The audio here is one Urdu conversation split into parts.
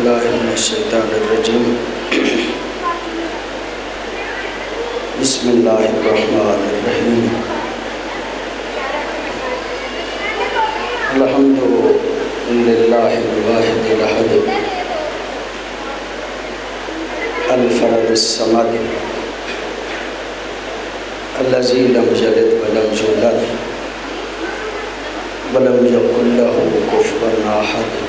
باللہ من الشیطان الرجیم بسم اللہ الرحمن الرحیم الحمد للہ الواحد الاحد الفرد الصمد الذی لم یلد ولم یولد ولم یکن لہ کفوا احد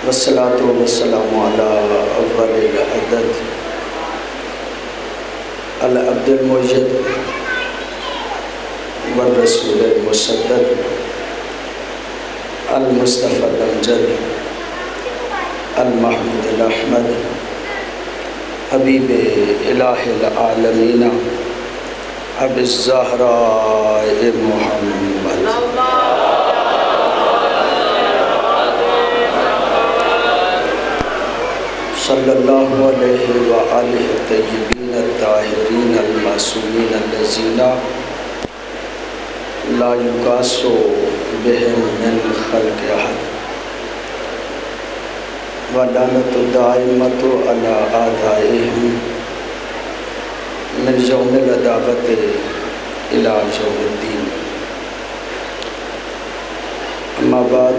والصلاة والسلام علی اول العدد العبد الموجد والرسول المسدد المصطفى الامجد المحمود الاحمد حبیب الہ العالمین ابی الزہراء محمد صلی اللہ علیہ وآلہ الطیبین الطاہرین المعصومین الذین لا یقاس بہم من خلق احد ولعنۃ الدائمۃ علی اعدائہم من یوم العداوۃ الی یوم الدین اما بعد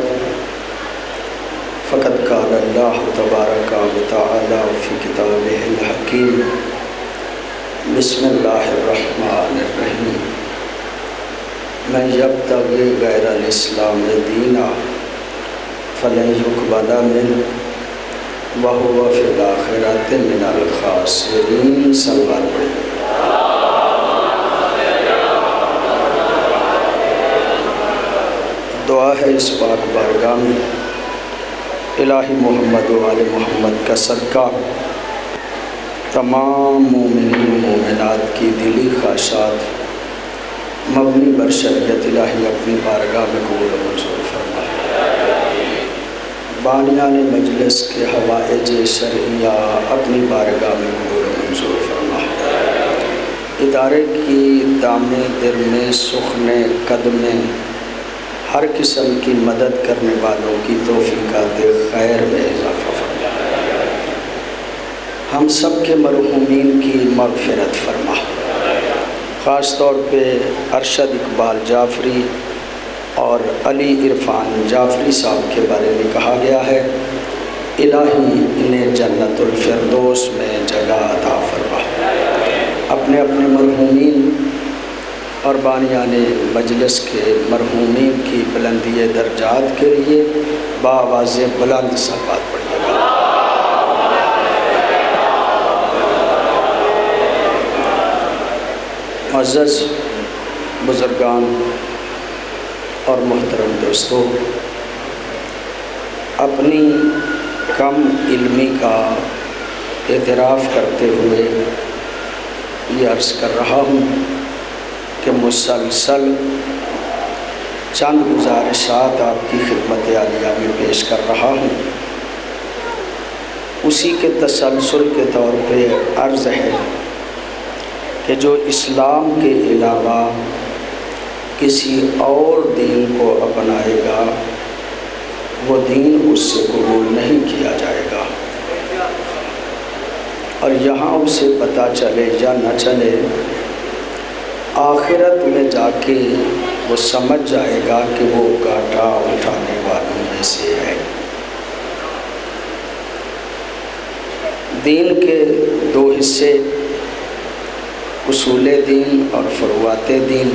فقد قال اللہ تبارک و تعالی فی کتابہ الحکیم بسم اللہ الرحمن الرحیم من یبتغی غیر الاسلام دینا فلن یقبل منہ وہو فی الآخرۃ من الخاسرین. سلوات پڑھیں. دعا ہے اس پاک بارگاہ میں الہی محمد و آل محمد کا صدقہ تمام مومنین و مومنات کی دلی خواہشات مبنی بر شریعت الہی اپنی بارگاہ میں قبول و منظور فرما. بانیان مجلس کے حوائج شرعیہ اپنی بارگاہ میں قبول و منظور فرما. ادارے کی دامِ در میں سخن قدم میں ہر قسم کی مدد کرنے والوں کی توفیقات خیر میں اضافہ فرما. ہم سب کے مرحومین کی مغفرت فرما. خاص طور پہ ارشد اقبال جعفری اور علی عرفان جعفری صاحب کے بارے میں کہا گیا ہے الہی انہیں جنت الفردوس میں جگہ عطا فرما. اپنے اپنے مرحومین اور بانیان مجلس کے مرحومین کی بلندی درجات کے لیے بآواز بلند صلوات پڑھیے گا. معزز بزرگان اور محترم دوستو، اپنی کم علمی کا اعتراف کرتے ہوئے یہ عرض کر رہا ہوں کہ مسلسل چند گزارشات آپ کی خدمت عالیہ میں پیش کر رہا ہوں. اسی کے تسلسل کے طور پہ عرض ہے کہ جو اسلام کے علاوہ کسی اور دین کو اپنائے گا وہ دین اس سے قبول نہیں کیا جائے گا، اور یہاں اسے پتہ چلے یا نہ چلے آخرت میں جا کے وہ سمجھ جائے گا کہ وہ گاٹا اٹھانے والوں میں سے ہے. دین کے دو حصے اصول دین اور فروعات دین.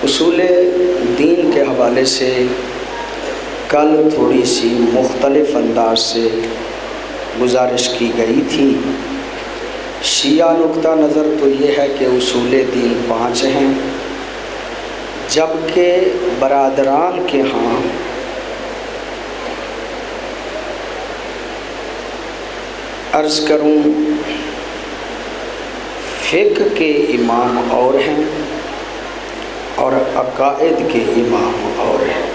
اصول دین کے حوالے سے کل تھوڑی سی مختلف انداز سے گزارش کی گئی تھی. شیعہ نقطہ نظر تو یہ ہے کہ اصول دین 5 ہیں، جبکہ برادران کے ہاں عرض کروں فقہ کے امام اور ہیں اور عقائد کے امام اور ہیں.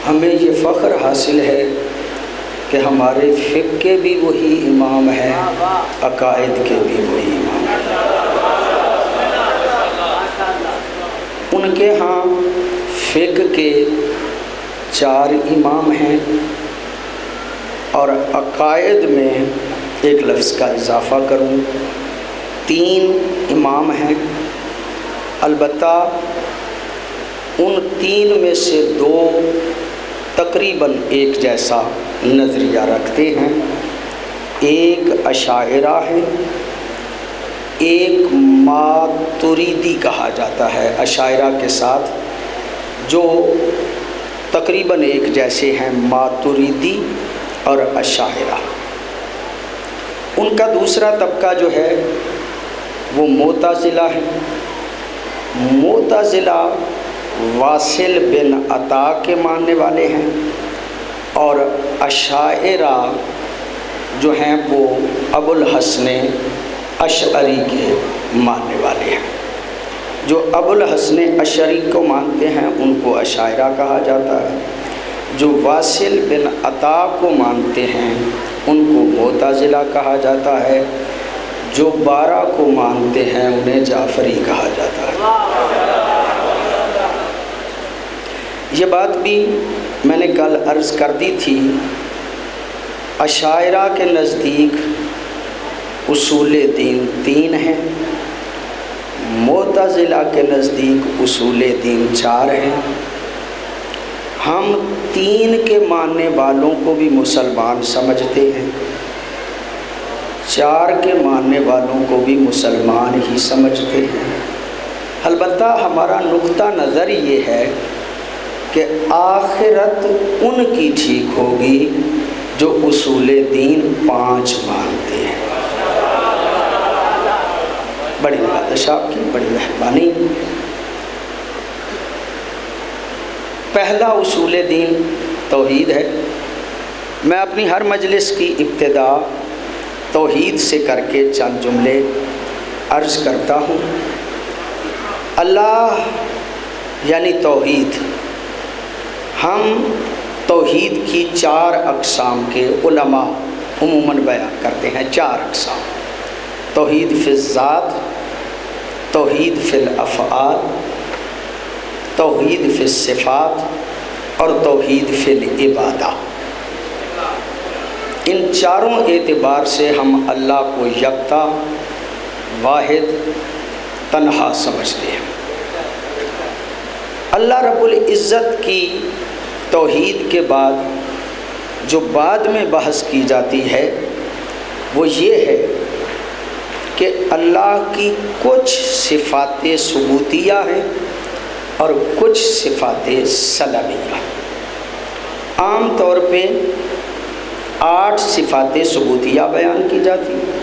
ہمیں یہ فخر حاصل ہے کہ ہمارے فقہ کے بھی وہی امام ہیں، عقائد کے بھی وہی امام ہیں. ان کے ہاں فقہ کے 4 امام ہیں اور عقائد میں ایک لفظ کا اضافہ کروں 3 امام ہیں، البتہ ان 3 میں سے 2 تقریباً ایک جیسا نظریہ رکھتے ہیں، ایک اشاعرہ ہے، ایک ماتریدی کہا جاتا ہے۔ اشاعرہ کے ساتھ جو تقریباً ایک جیسے ہیں ماتریدی اور اشاعرہ۔ ان کا دوسرا طبقہ جو ہے وہ معتزلہ ہے۔ معتزلہ واصل بن عطا کے ماننے والے ہیں، اور اشاعرہ جو ہیں وہ ابو الحسن اشعری کے ماننے والے ہیں۔ جو ابو الحسن اشعری کو مانتے ہیں ان کو اشاعرہ کہا جاتا ہے، جو واصل بن عطا کو مانتے ہیں ان کو معتزلہ کہا جاتا ہے، جو 12 کو مانتے ہیں انہیں جعفری کہا جاتا ہے۔ یہ بات بھی میں نے کل عرض کر دی تھی، اشاعرہ کے نزدیک اصول دین 3 ہیں، معتزلہ کے نزدیک اصول دین 4 ہیں۔ ہم 3 کے ماننے والوں کو بھی مسلمان سمجھتے ہیں، 4 کے ماننے والوں کو بھی مسلمان ہی سمجھتے ہیں۔ البتہ ہمارا نقطہ نظر یہ ہے کہ آخرت ان کی ٹھیک ہوگی جو اصول دین 5 مانتے ہیں۔ بڑی نوازش آپ کی، بڑی مہربانی۔ پہلا اصول دین توحید ہے۔ میں اپنی ہر مجلس کی ابتدا توحید سے کر کے چند جملے عرض کرتا ہوں۔ اللہ یعنی توحید، ہم توحید کی 4 اقسام کے علماء عموماً بیان کرتے ہیں، 4 اقسام: توحید فی الذات، توحید فی الافعال، توحید فی الصفات اور توحید فی العبادہ۔ ان 4 اعتبار سے ہم اللہ کو یکتا، واحد، تنہا سمجھتے ہیں۔ اللہ رب العزت کی توحید کے بعد جو بعد میں بحث کی جاتی ہے وہ یہ ہے کہ اللہ کی کچھ صفات ثبوتیہ ہیں اور کچھ صفات سلبیہ۔ عام طور پہ 8 صفات ثبوتیہ بیان کی جاتی ہیں،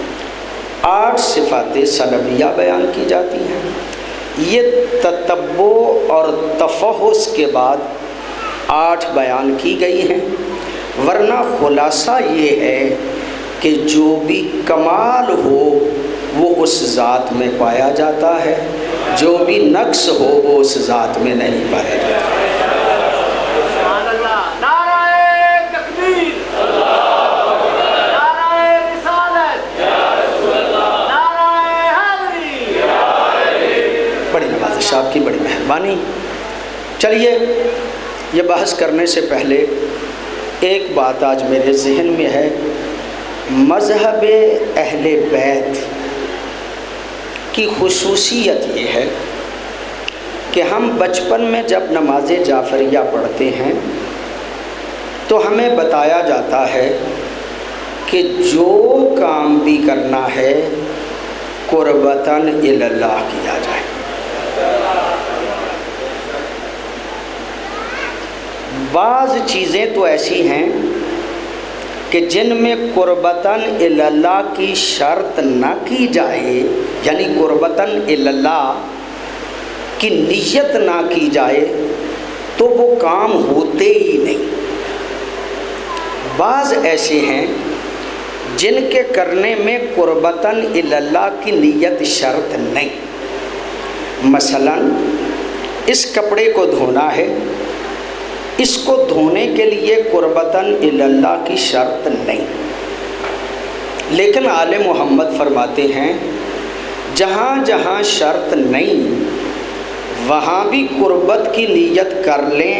8 صفات سلبیہ بیان کی جاتی ہیں۔ یہ تتبع اور تفحص کے بعد 8 بیان کی گئی ہیں، ورنہ خلاصہ یہ ہے کہ جو بھی کمال ہو وہ اس ذات میں پایا جاتا ہے، جو بھی نقص ہو وہ اس ذات میں نہیں پایا جاتا۔ بڑی نوازش آپ کی، بڑی مہربانی۔ چلیے یہ بحث کرنے سے پہلے ایک بات آج میرے ذہن میں ہے۔ مذہب اہل بیت کی خصوصیت یہ ہے کہ ہم بچپن میں جب نماز جعفریہ پڑھتے ہیں تو ہمیں بتایا جاتا ہے کہ جو کام بھی کرنا ہے قربتاً الی اللہ کیا جائے۔ بعض چیزیں تو ایسی ہیں کہ جن میں قربتاً الی اللہ کی شرط نہ کی جائے، یعنی قربتاً الی اللہ کی نیت نہ کی جائے تو وہ کام ہوتے ہی نہیں۔ بعض ایسے ہیں جن کے کرنے میں قربتاً الی اللہ کی نیت شرط نہیں۔ مثلا اس کپڑے کو دھونا ہے، اس کو دھونے کے لیے قربتاً الی اللہ کی شرط نہیں، لیکن آل محمد فرماتے ہیں جہاں جہاں شرط نہیں وہاں بھی قربت کی نیت کر لیں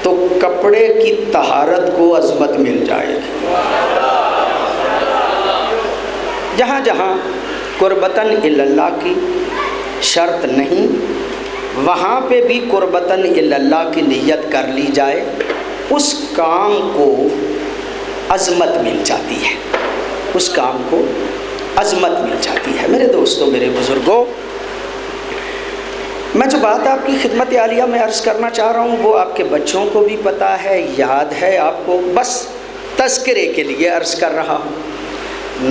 تو کپڑے کی طہارت کو عظمت مل جائے گی۔ جہاں جہاں قربتاً اللہ کی شرط نہیں، وہاں پہ بھی قربتاً اللہ کی نیت کر لی جائے، اس کام کو عظمت مل جاتی ہے، اس کام کو عظمت مل جاتی ہے۔ میرے دوستوں، میرے بزرگوں، میں جو بات آپ کی خدمت عالیہ میں عرض کرنا چاہ رہا ہوں وہ آپ کے بچوں کو بھی پتہ ہے، یاد ہے آپ کو، بس تذکرے کے لیے عرض کر رہا ہوں۔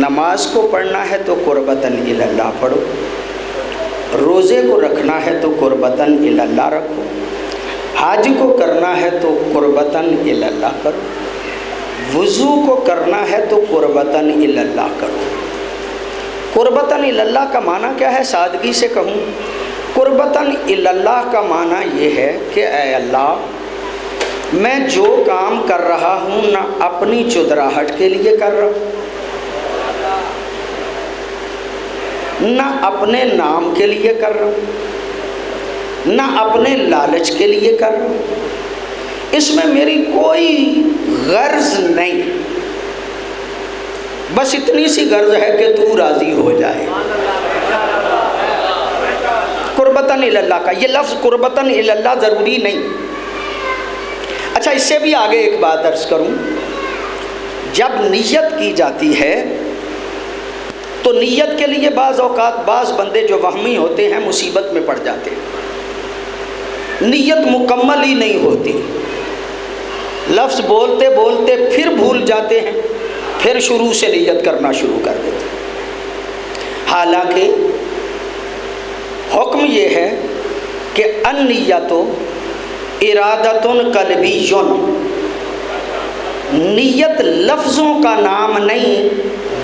نماز کو پڑھنا ہے تو قربتاً اللہ پڑھو، روزے کو رکھنا ہے تو قربتاً اللہ رکھو، حج کو کرنا ہے تو قربتاً اللہ کرو، وضو کو کرنا ہے تو قربتاً اللہ کرو۔ قربتاً اللہ کا معنی کیا ہے؟ سادگی سے کہوں، قربتاً اللہ کا معنی یہ ہے کہ اے اللہ، میں جو کام کر رہا ہوں نہ اپنی چودراہٹ کے لیے کر رہا ہوں، نہ اپنے نام کے لیے کر رہا ہوں، نہ اپنے لالچ کے لیے کر رہا ہوں، اس میں میری کوئی غرض نہیں، بس اتنی سی غرض ہے کہ تو راضی ہو جائے۔ قربتاً اللہ کا یہ لفظ قربتاً اللہ ضروری نہیں۔ اچھا، اس سے بھی آگے ایک بات عرض کروں، جب نیت کی جاتی ہے تو نیت کے لیے بعض اوقات بعض بندے جو وہمی ہوتے ہیں مصیبت میں پڑ جاتے ہیں، نیت مکمل ہی نہیں ہوتی، لفظ بولتے بولتے پھر بھول جاتے ہیں، پھر شروع سے نیت کرنا شروع کر دیتے ہیں۔ حالانکہ حکم یہ ہے کہ النیت ارادۃ قلبی، نیت لفظوں کا نام نہیں،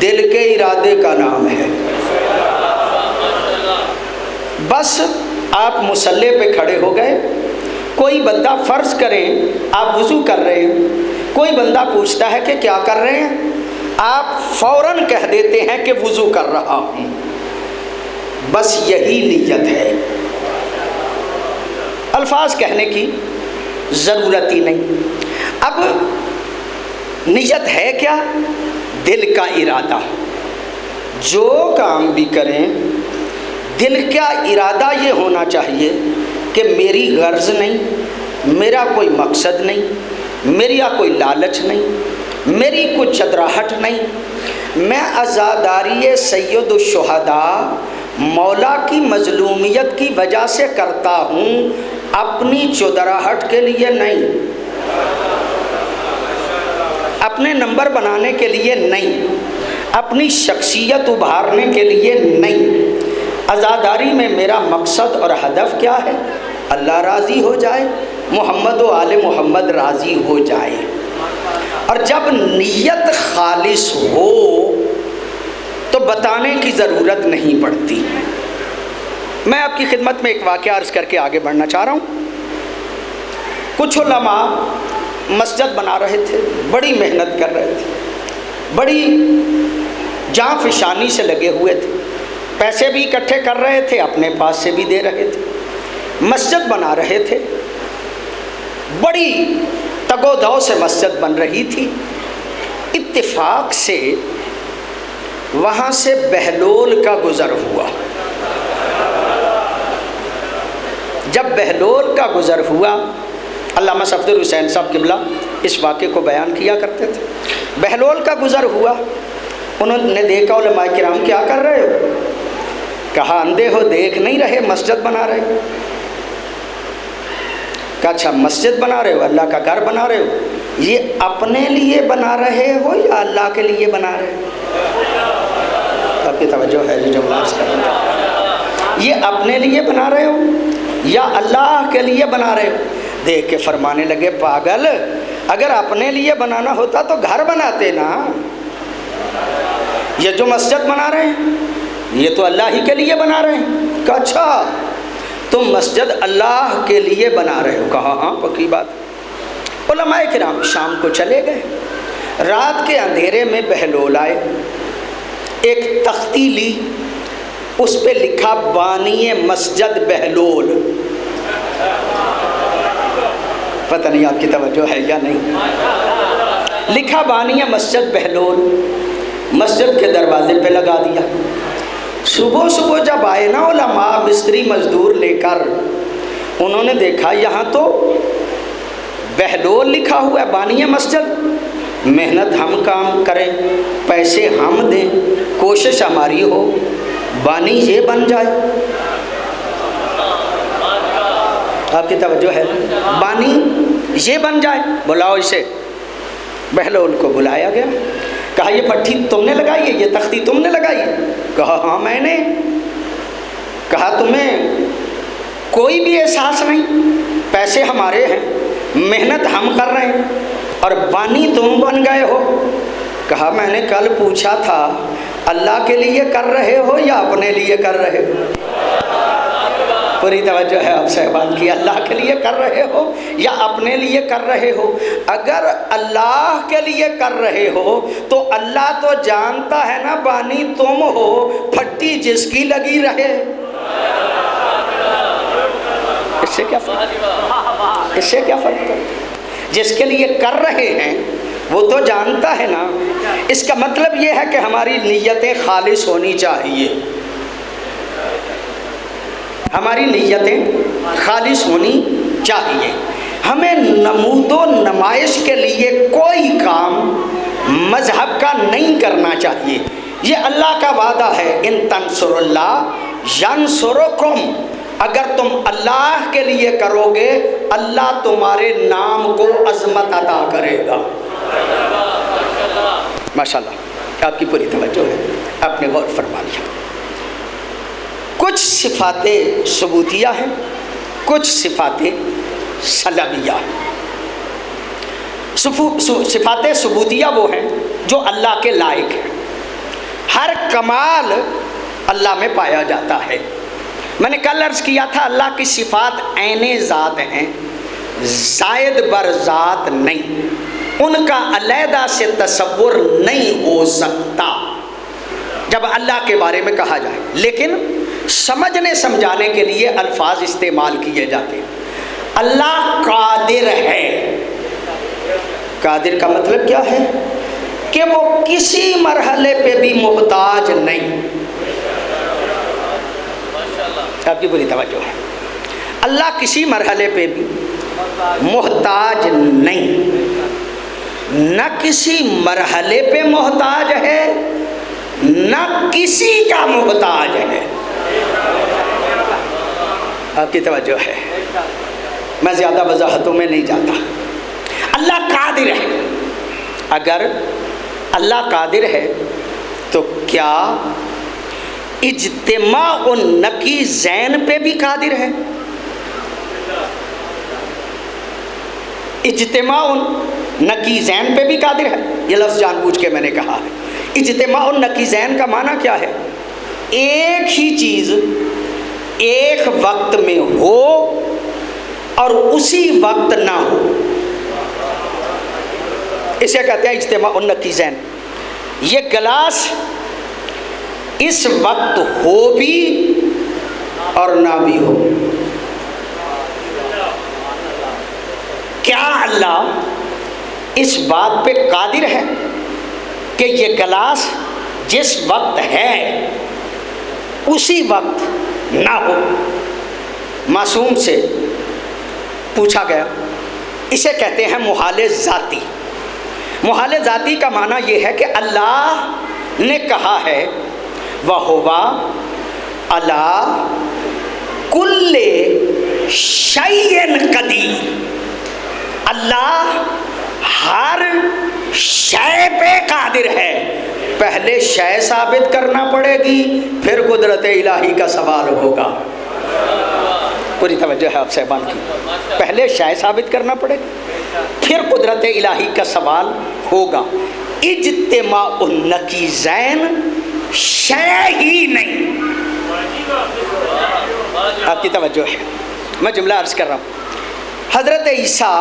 دل کے ارادے کا نام ہے۔ بس آپ مصلی پہ کھڑے ہو گئے، کوئی بندہ فرض کریں آپ وضو کر رہے ہیں، کوئی بندہ پوچھتا ہے کہ کیا کر رہے ہیں، آپ فوراً کہہ دیتے ہیں کہ وضو کر رہا ہوں، بس یہی نیت ہے، الفاظ کہنے کی ضرورت ہی نہیں۔ اب نیت ہے کیا؟ دل کا ارادہ، جو کام بھی کریں دل کا ارادہ یہ ہونا چاہیے کہ میری غرض نہیں، میرا کوئی مقصد نہیں، میرا کوئی لالچ نہیں، میری کوئی چدراہٹ نہیں، میں عزاداری سید الشہداء مولا کی مظلومیت کی وجہ سے کرتا ہوں، اپنی چودراہٹ کے لیے نہیں، اپنے نمبر بنانے کے لیے نہیں، اپنی شخصیت ابھارنے کے لیے نہیں۔ عزاداری میں میرا مقصد اور ہدف کیا ہے؟ اللہ راضی ہو جائے، محمد و آل محمد راضی ہو جائے۔ اور جب نیت خالص ہو تو بتانے کی ضرورت نہیں پڑتی۔ میں آپ کی خدمت میں ایک واقعہ عرض کر کے آگے بڑھنا چاہ رہا ہوں۔ کچھ علماء مسجد بنا رہے تھے، بڑی محنت کر رہے تھے، بڑی جاں فشانی سے لگے ہوئے تھے، پیسے بھی اکٹھے کر رہے تھے، اپنے پاس سے بھی دے رہے تھے، مسجد بنا رہے تھے، بڑی تگ و دو سے مسجد بن رہی تھی۔ اتفاق سے وہاں سے بہلول کا گزر ہوا۔ جب بہلول کا گزر ہوا، علامہ صفدر حسین صاحب قبلہ اس واقعے کو بیان کیا کرتے تھے، بہلول کا گزر ہوا، انہوں نے دیکھا علماء کرام کیا کر رہے ہو؟ کہا اندھے ہو دیکھ نہیں رہے، مسجد بنا رہے ہو۔ کہا اچھا مسجد بنا رہے ہو، اللہ کا گھر بنا رہے ہو، یہ اپنے لیے بنا رہے ہو یا اللہ کے لیے بنا رہے ہو؟ آپ کی توجہ ہے جو بات کر رہے ہیں، یہ اپنے لیے بنا رہے ہو یا اللہ کے لیے بنا رہے ہو؟ دیکھ کے فرمانے لگے پاگل، اگر اپنے لیے بنانا ہوتا تو گھر بناتے نا، یہ جو مسجد بنا رہے ہیں یہ تو اللہ ہی کے لیے بنا رہے ہیں۔ کہا اچھا تم مسجد اللہ کے لیے بنا رہے ہو؟ کہا ہاں پکی بات۔ علماء کرام شام کو چلے گئے، رات کے اندھیرے میں بہلول آئے، ایک تختی لی، اس پہ لکھا بانی مسجد بہلول۔ پتہ نہیں آپ کی توجہ ہے یا نہیں. لکھا بانی مسجد بہلول، مسجد کے دروازے پہ لگا دیا. صبح صبح جب آئے نا علماء مستری مزدور لے کر، انہوں نے دیکھا یہاں تو بہلول لکھا ہوا ہے، بانی مسجد، محنت ہم کام کریں، پیسے ہم دیں، کوشش ہماری ہو، بانی یہ بن جائے. آپ کی توجہ ہے؟ بانی یہ بن جائے. بلاؤ اسے. بہلول کو بلایا گیا. کہا یہ پٹھی تم نے لگائی ہے، یہ تختی تم نے لگائی ہے؟ کہا ہاں میں نے. کہا تمہیں کوئی بھی احساس نہیں؟ پیسے ہمارے ہیں، محنت ہم کر رہے ہیں، اور بانی تم بن گئے ہو. کہا میں نے کل پوچھا تھا اللہ کے لیے کر رہے ہو یا اپنے لیے کر رہے ہو؟ پوری توجہ ہے آپ صاحبان کی. اللہ کے لیے کر رہے ہو یا اپنے لیے کر رہے ہو؟ اگر اللہ کے لیے کر رہے ہو تو اللہ تو جانتا ہے نا بانی تم ہو، پھٹی جس کی لگی رہے. اس سے کیا فرق؟ اس سے کیا فرق ہے؟ جس کے لیے کر رہے ہیں وہ تو جانتا ہے نا. اس کا مطلب یہ ہے کہ ہماری نیتیں خالص ہونی چاہیے. ہماری نیتیں خالص ہونی چاہیے. ہمیں نمود و نمائش کے لیے کوئی کام مذہب کا نہیں کرنا چاہیے. یہ اللہ کا وعدہ ہے، ان تنصروا اللہ ینصرکم. اگر تم اللہ کے لیے کرو گے اللہ تمہارے نام کو عظمت عطا کرے گا. ماشاءاللہ آپ کی پوری توجہ ہے. آپ نے غور فرما لیا. کچھ صفات ثبوتیہ ہیں، کچھ صفات سلبیہ. صفات ثبوتیہ وہ ہیں جو اللہ کے لائق ہیں. ہر کمال اللہ میں پایا جاتا ہے. میں نے کل عرض کیا تھا اللہ کی صفات عین ذات ہیں، زائد بر ذات نہیں. ان کا علیحدہ سے تصور نہیں ہو سکتا جب اللہ کے بارے میں کہا جائے، لیکن سمجھنے سمجھانے کے لیے الفاظ استعمال کیے جاتے ہیں. اللہ قادر ہے. قادر کا مطلب کیا ہے؟ کہ وہ کسی مرحلے پہ بھی محتاج نہیں. آپ کی پوری توجہ ہے. اللہ کسی مرحلے پہ بھی محتاج نہیں، نہ کسی مرحلے پہ محتاج ہے نہ کسی کا محتاج ہے. آپ کی توجہ ہے. میں زیادہ وضاحتوں میں نہیں جاتا. اللہ قادر ہے. اگر اللہ قادر ہے تو کیا اجتماع النقیضین پہ بھی قادر ہے؟ اجتماع النقیضین پہ بھی قادر ہے. یہ لفظ جان بوجھ کے میں نے کہا ہے. اجتماع النقیضین کا معنی کیا ہے؟ ایک ہی چیز ایک وقت میں ہو اور اسی وقت نہ ہو، اسے کہتے ہیں اجتماع النقیضین. یہ گلاس اس وقت ہو بھی اور نہ بھی ہو. کیا اللہ اس بات پہ قادر ہے کہ یہ گلاس جس وقت ہے اسی وقت نہ ہو؟ معصوم سے پوچھا گیا. اسے کہتے ہیں محال ذاتی. محال ذاتی کا معنی یہ ہے کہ اللہ نے کہا ہے وَهُوَ عَلَىٰ كُلِّ شَيْءٍ قَدِيرٌ. اللہ ہر شے پہ قادر ہے. پہلے شے ثابت کرنا پڑے گی پھر قدرت الہی کا سوال ہوگا. پوری توجہ ہے آپ صاحبان کی. پہلے شے ثابت کرنا پڑے گی پھر قدرت الہی کا سوال ہوگا. اجتماع النقیضین شے ہی نہیں. آپ کی توجہ ہے. میں جملہ عرض کر رہا ہوں. حضرت عیسیٰ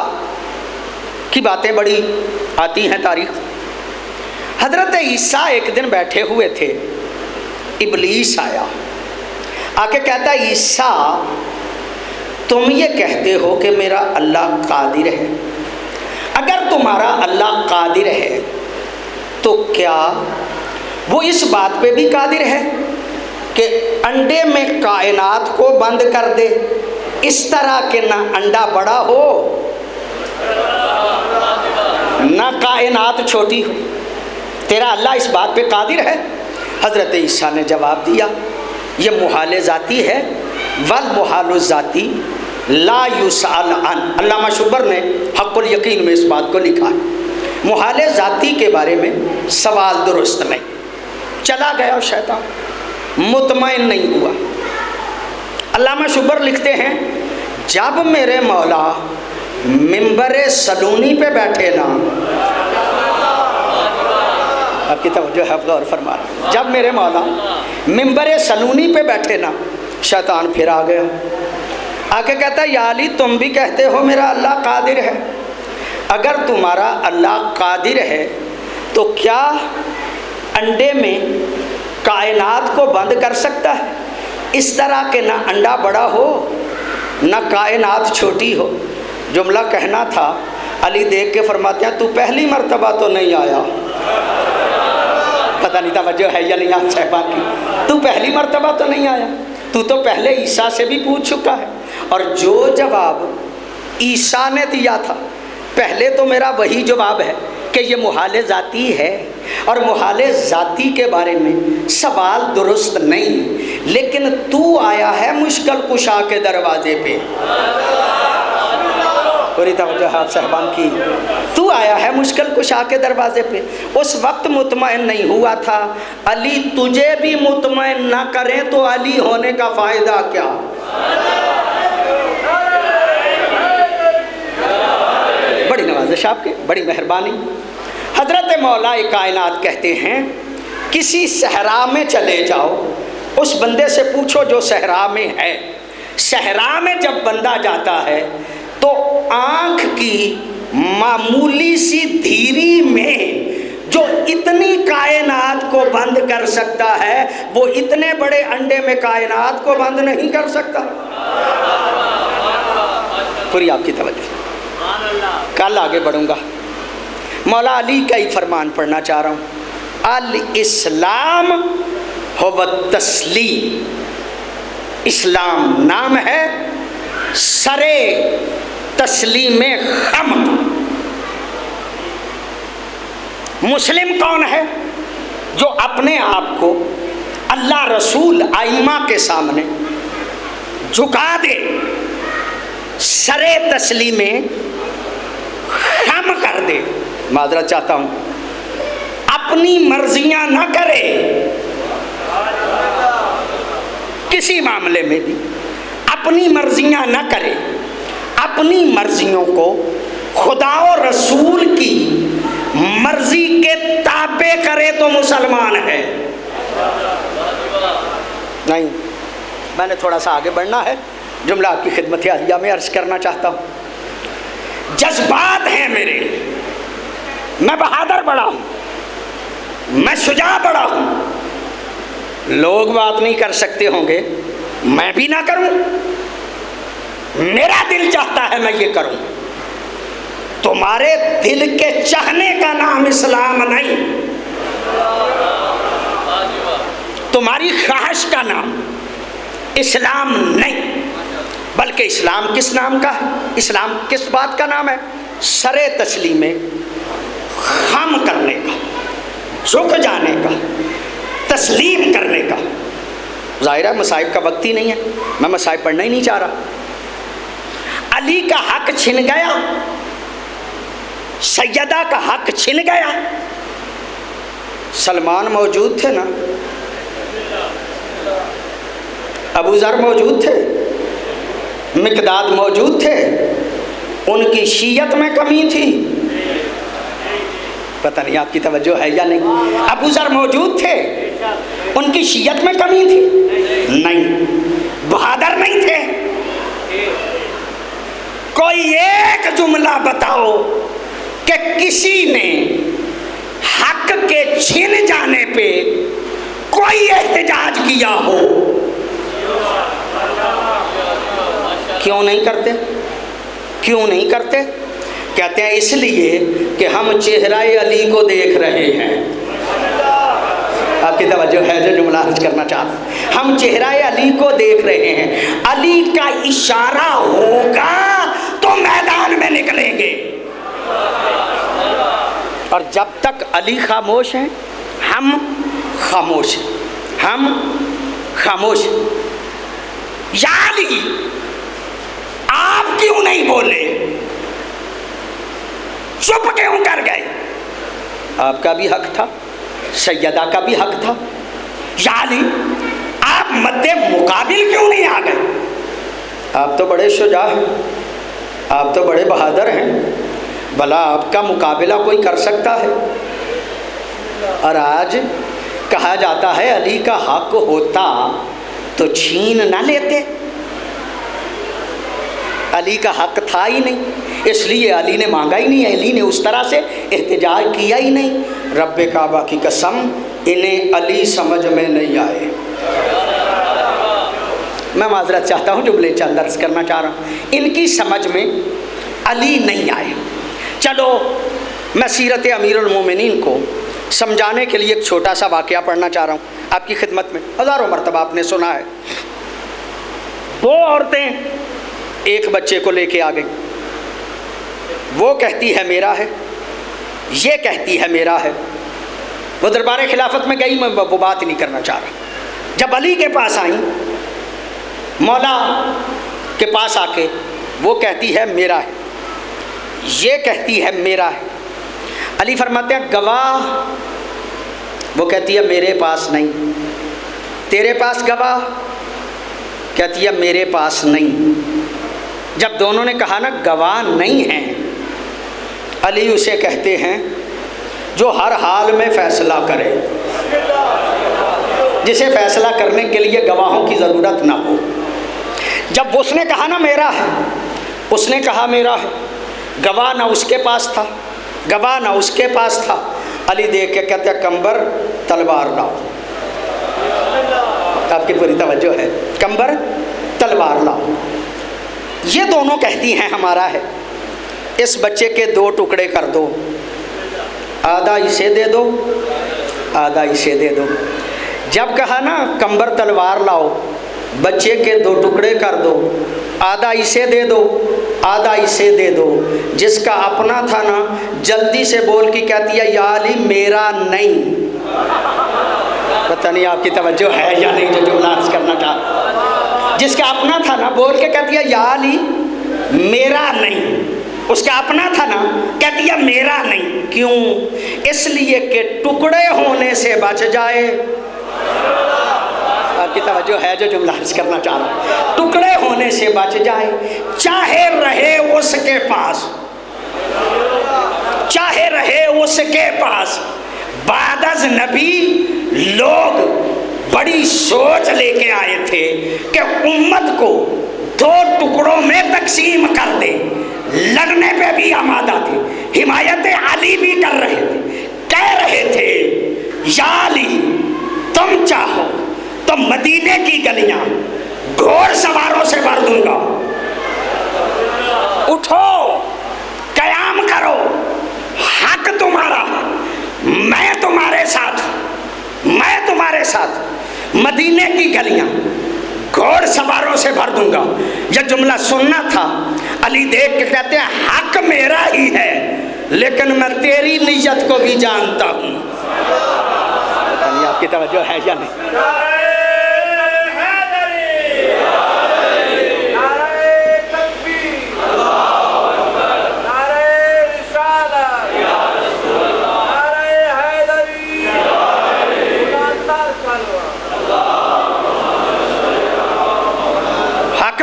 کی باتیں بڑی آتی ہیں تاریخ. حضرت عیسیٰ ایک دن بیٹھے ہوئے تھے، ابلیس آیا، آ کے کہتا ہے عیسیٰ تم یہ کہتے ہو کہ میرا اللہ قادر ہے، اگر تمہارا اللہ قادر ہے تو کیا وہ اس بات پہ بھی قادر ہے کہ انڈے میں کائنات کو بند کر دے اس طرح کہ نہ انڈا بڑا ہو نہ کائنات چھوٹی ہو؟ تیرا اللہ اس بات پہ قادر ہے؟ حضرت عیسیٰ نے جواب دیا یہ محال ذاتی ہے، والمحال الذاتی لا یسأل عن۔ علامہ شبر نے حق الیقین میں اس بات کو لکھا ہے، محال ذاتی کے بارے میں سوال درست نہیں۔ چلا گیا شیطان، مطمئن نہیں ہوا۔ علامہ شبر لکھتے ہیں جب میرے مولا منبر سلونی پہ بیٹھے نا، آپ کی توجہ ہے غور فرما رہا، جب میرے مولا منبر سلونی پہ بیٹھے نا، شیطان پھر آ گیا، آ کے کہتا ہے یا علی تم بھی کہتے ہو میرا اللہ قادر ہے، اگر تمہارا اللہ قادر ہے تو کیا انڈے میں کائنات کو بند کر سکتا ہے اس طرح کہ نہ انڈا بڑا ہو نہ کائنات چھوٹی ہو؟ جملہ کہنا تھا، علی دیکھ کے فرماتے ہیں تو پہلی مرتبہ تو نہیں آیا۔ پتہ نہیں توجہ ہے یا نہیں آپ صاحبان کی، تو پہلی مرتبہ تو نہیں آیا، تو پہلے عیسیٰ سے بھی پوچھ چکا ہے، اور جو جواب عیسیٰ نے دیا تھا پہلے تو میرا وہی جواب ہے کہ یہ محال ذاتی ہے، اور محال ذاتی کے بارے میں سوال درست نہیں، لیکن تو آیا ہے مشکل کشا کے دروازے پہ۔ پوری توجہ آپ صاحبان کی، تو آیا ہے مشکل کشا کے دروازے پہ۔ اس وقت مطمئن نہیں ہوا تھا، علی تجھے بھی مطمئن نہ کریں تو علی ہونے کا فائدہ کیا؟ بڑی نوازش آپ کی، بڑی مہربانی۔ حضرت مولا کائنات کہتے ہیں کسی صحرا میں چلے جاؤ، اس بندے سے پوچھو جو صحرا میں ہے، صحرا میں جب بندہ جاتا ہے تو آنکھ کی معمولی سی دھیری میں جو اتنی کائنات کو بند کر سکتا ہے وہ اتنے بڑے انڈے میں کائنات کو بند نہیں کر سکتا۔ پوری آپ کی توجہ، کل آگے بڑھوں گا، مولا علی کا ہی فرمان پڑھنا چاہ رہا ہوں، الاسلام هو التسلیم، اسلام نام ہے سرے تسلیم خم۔ مسلم کون ہے؟ جو اپنے آپ کو اللہ رسول ائمہ کے سامنے جھکا دے، سرے تسلیم خم کر دے، معذرت چاہتا ہوں، اپنی مرضیاں نہ کرے کسی معاملے میں بھی، اپنی مرضیاں نہ کرے، اپنی مرضیوں کو خدا و رسول کی مرضی کے تابع کرے تو مسلمان ہے۔ نہیں، میں نے تھوڑا سا آگے بڑھنا ہے، جملہ آپ کی خدمت عالیہ میں عرض کرنا چاہتا ہوں۔ جذبات ہیں میرے، میں بہادر بڑا ہوں، میں شجاع بڑا ہوں، لوگ بات نہیں کر سکتے ہوں گے، میں بھی نہ کروں، میرا دل چاہتا ہے میں یہ کروں۔ تمہارے دل کے چاہنے کا نام اسلام نہیں، تمہاری خواہش کا نام اسلام نہیں، بلکہ اسلام کس نام کا ہے؟ اسلام کس بات کا نام ہے؟ سرے تسلیم خم کرنے کا، جھک جانے کا، تسلیم کرنے کا۔ ظاہر ہے مصائب کا وقت ہی نہیں ہے، میں مصائب پڑھنا ہی نہیں چاہ رہا۔ علی کا حق چھن گیا، سیدہ کا حق چھن گیا۔ سلمان موجود تھے نا، ابو ذر موجود تھے، مقداد موجود تھے، ان کی شیعت میں کمی تھی، پتہ نہیں آپ کی توجہ ہے یا نہیں۔ ابو ذر موجود تھے، ان کی شیعت میں کمی تھی؟ نہیں، بہادر نہیں تھے؟ کوئی ایک جملہ بتاؤ کہ کسی نے حق کے چھن جانے پہ کوئی احتجاج کیا ہو؟ کیوں نہیں کرتے؟ کیوں نہیں کرتے؟ کہتے ہیں اس لیے کہ ہم چہرہ علی کو دیکھ رہے ہیں۔ آپ کی توجہ ہے جو جملہ عرض کرنا چاہتا ہوں، ہم چہرہ علی کو دیکھ رہے ہیں، علی کا اشارہ ہوگا تو میدان میں نکلیں گے، اور جب تک علی خاموش ہیں ہم خاموش ہیں، ہم خاموش ہیں۔ یا علی آپ کیوں نہیں بولے؟ چپ کیوں کر گئے؟ آپ کا بھی حق تھا، سیدہ کا بھی حق تھا۔ یا علی آپ مد مقابل کیوں نہیں آ گئے؟ آپ تو بڑے شجاع ہیں، آپ تو بڑے بہادر ہیں، بھلا آپ کا مقابلہ کوئی کر سکتا ہے؟ اور آج کہا جاتا ہے علی کا حق ہوتا تو چھین نہ لیتے، علی کا حق تھا ہی نہیں، اس لیے علی نے مانگا ہی نہیں، علی نے اس طرح سے احتجاج کیا ہی نہیں۔ رب کعبہ کی قسم انہیں علی سمجھ میں نہیں آئے۔ میں معذرت چاہتا ہوں، جملے چند عرض کرنا چاہ رہا ہوں، ان کی سمجھ میں علی نہیں آئے۔ چلو میں سیرت امیر المومنین کو سمجھانے کے لیے ایک چھوٹا سا واقعہ پڑھنا چاہ رہا ہوں آپ کی خدمت میں، ہزاروں مرتبہ آپ نے سنا ہے۔ دو عورتیں ایک بچے کو لے کے آ گئی، وہ کہتی ہے میرا ہے، یہ کہتی ہے میرا ہے۔ وہ دربار خلافت میں گئی، میں وہ بات نہیں کرنا چاہ رہا۔ جب علی کے پاس آئیں، مولا کے پاس آ کے وہ کہتی ہے میرا ہے، یہ کہتی ہے میرا ہے۔ علی فرماتے ہیں گواہ؟ وہ کہتی ہے میرے پاس نہیں۔ تیرے پاس گواہ؟ کہتی ہے میرے پاس نہیں۔ جب دونوں نے کہا نا گواہ نہیں ہیں، علی اسے کہتے ہیں جو ہر حال میں فیصلہ کرے، جسے فیصلہ کرنے کے لیے گواہوں کی ضرورت نہ ہو۔ جب اس نے کہا نا میرا ہے، اس نے کہا میرا ہے، گواہ نہ اس کے پاس تھا، گواہ نہ اس کے پاس تھا، علی دیکھ کے کہتے ہیں کمبر تلوار لاؤ۔ آپ کی پوری توجہ ہے، کمبر تلوار لاؤ۔ یہ دونوں کہتی ہیں ہمارا ہے، اس بچے کے دو ٹکڑے کر دو، آدھا اسے دے دو، آدھا اسے دے دو۔ جب کہا نا کمبر تلوار لاؤ، بچے کے دو ٹکڑے کر دو، آدھا اسے دے دو، آدھا اسے دے دو، جس کا اپنا تھا نا جلدی سے بول کے کہتی ہے یا علی میرا نہیں۔ پتہ نہیں آپ کی توجہ ہے یا نہیں جو جملہ عرض کرنا چاہتا۔ جس کا اپنا تھا نا بول کے کہتی ہے یا علی میرا نہیں، اس کا اپنا تھا نا کہتی ہے میرا نہیں۔ کیوں؟ اس لیے کہ ٹکڑے ہونے سے بچ جائے۔ آپ کی توجہ ہے جو جملہ عرض کرنا چاہ رہا ہوں، ٹکڑے ہونے سے بچ جائے، چاہے رہے اس کے پاس، چاہے رہے اس کے پاس۔ بعد از نبی لوگ بڑی سوچ لے کے آئے تھے کہ امت کو دو ٹکڑوں میں تقسیم کر دے، لڑنے پہ بھی آمادہ تھے، حمایت علی بھی کر رہے تھے، کہہ رہے تھے یا علی تم چاہو تو مدینے کی گلیاں گھوڑ سواروں سے بھر دوں گا، اٹھو قیام کرو، حق تمہارا، میں تمہارے ساتھ، میں تمہارے ساتھ، مدینے کی گلیاں گھوڑ سواروں سے بھر دوں گا۔ یہ جملہ سننا تھا، علی دیکھ کے کہتے ہیں حق میرا ہی ہے، لیکن میں تیری نیت کو بھی جانتا ہوں۔ آپ کی توجہ ہے یا نہیں؟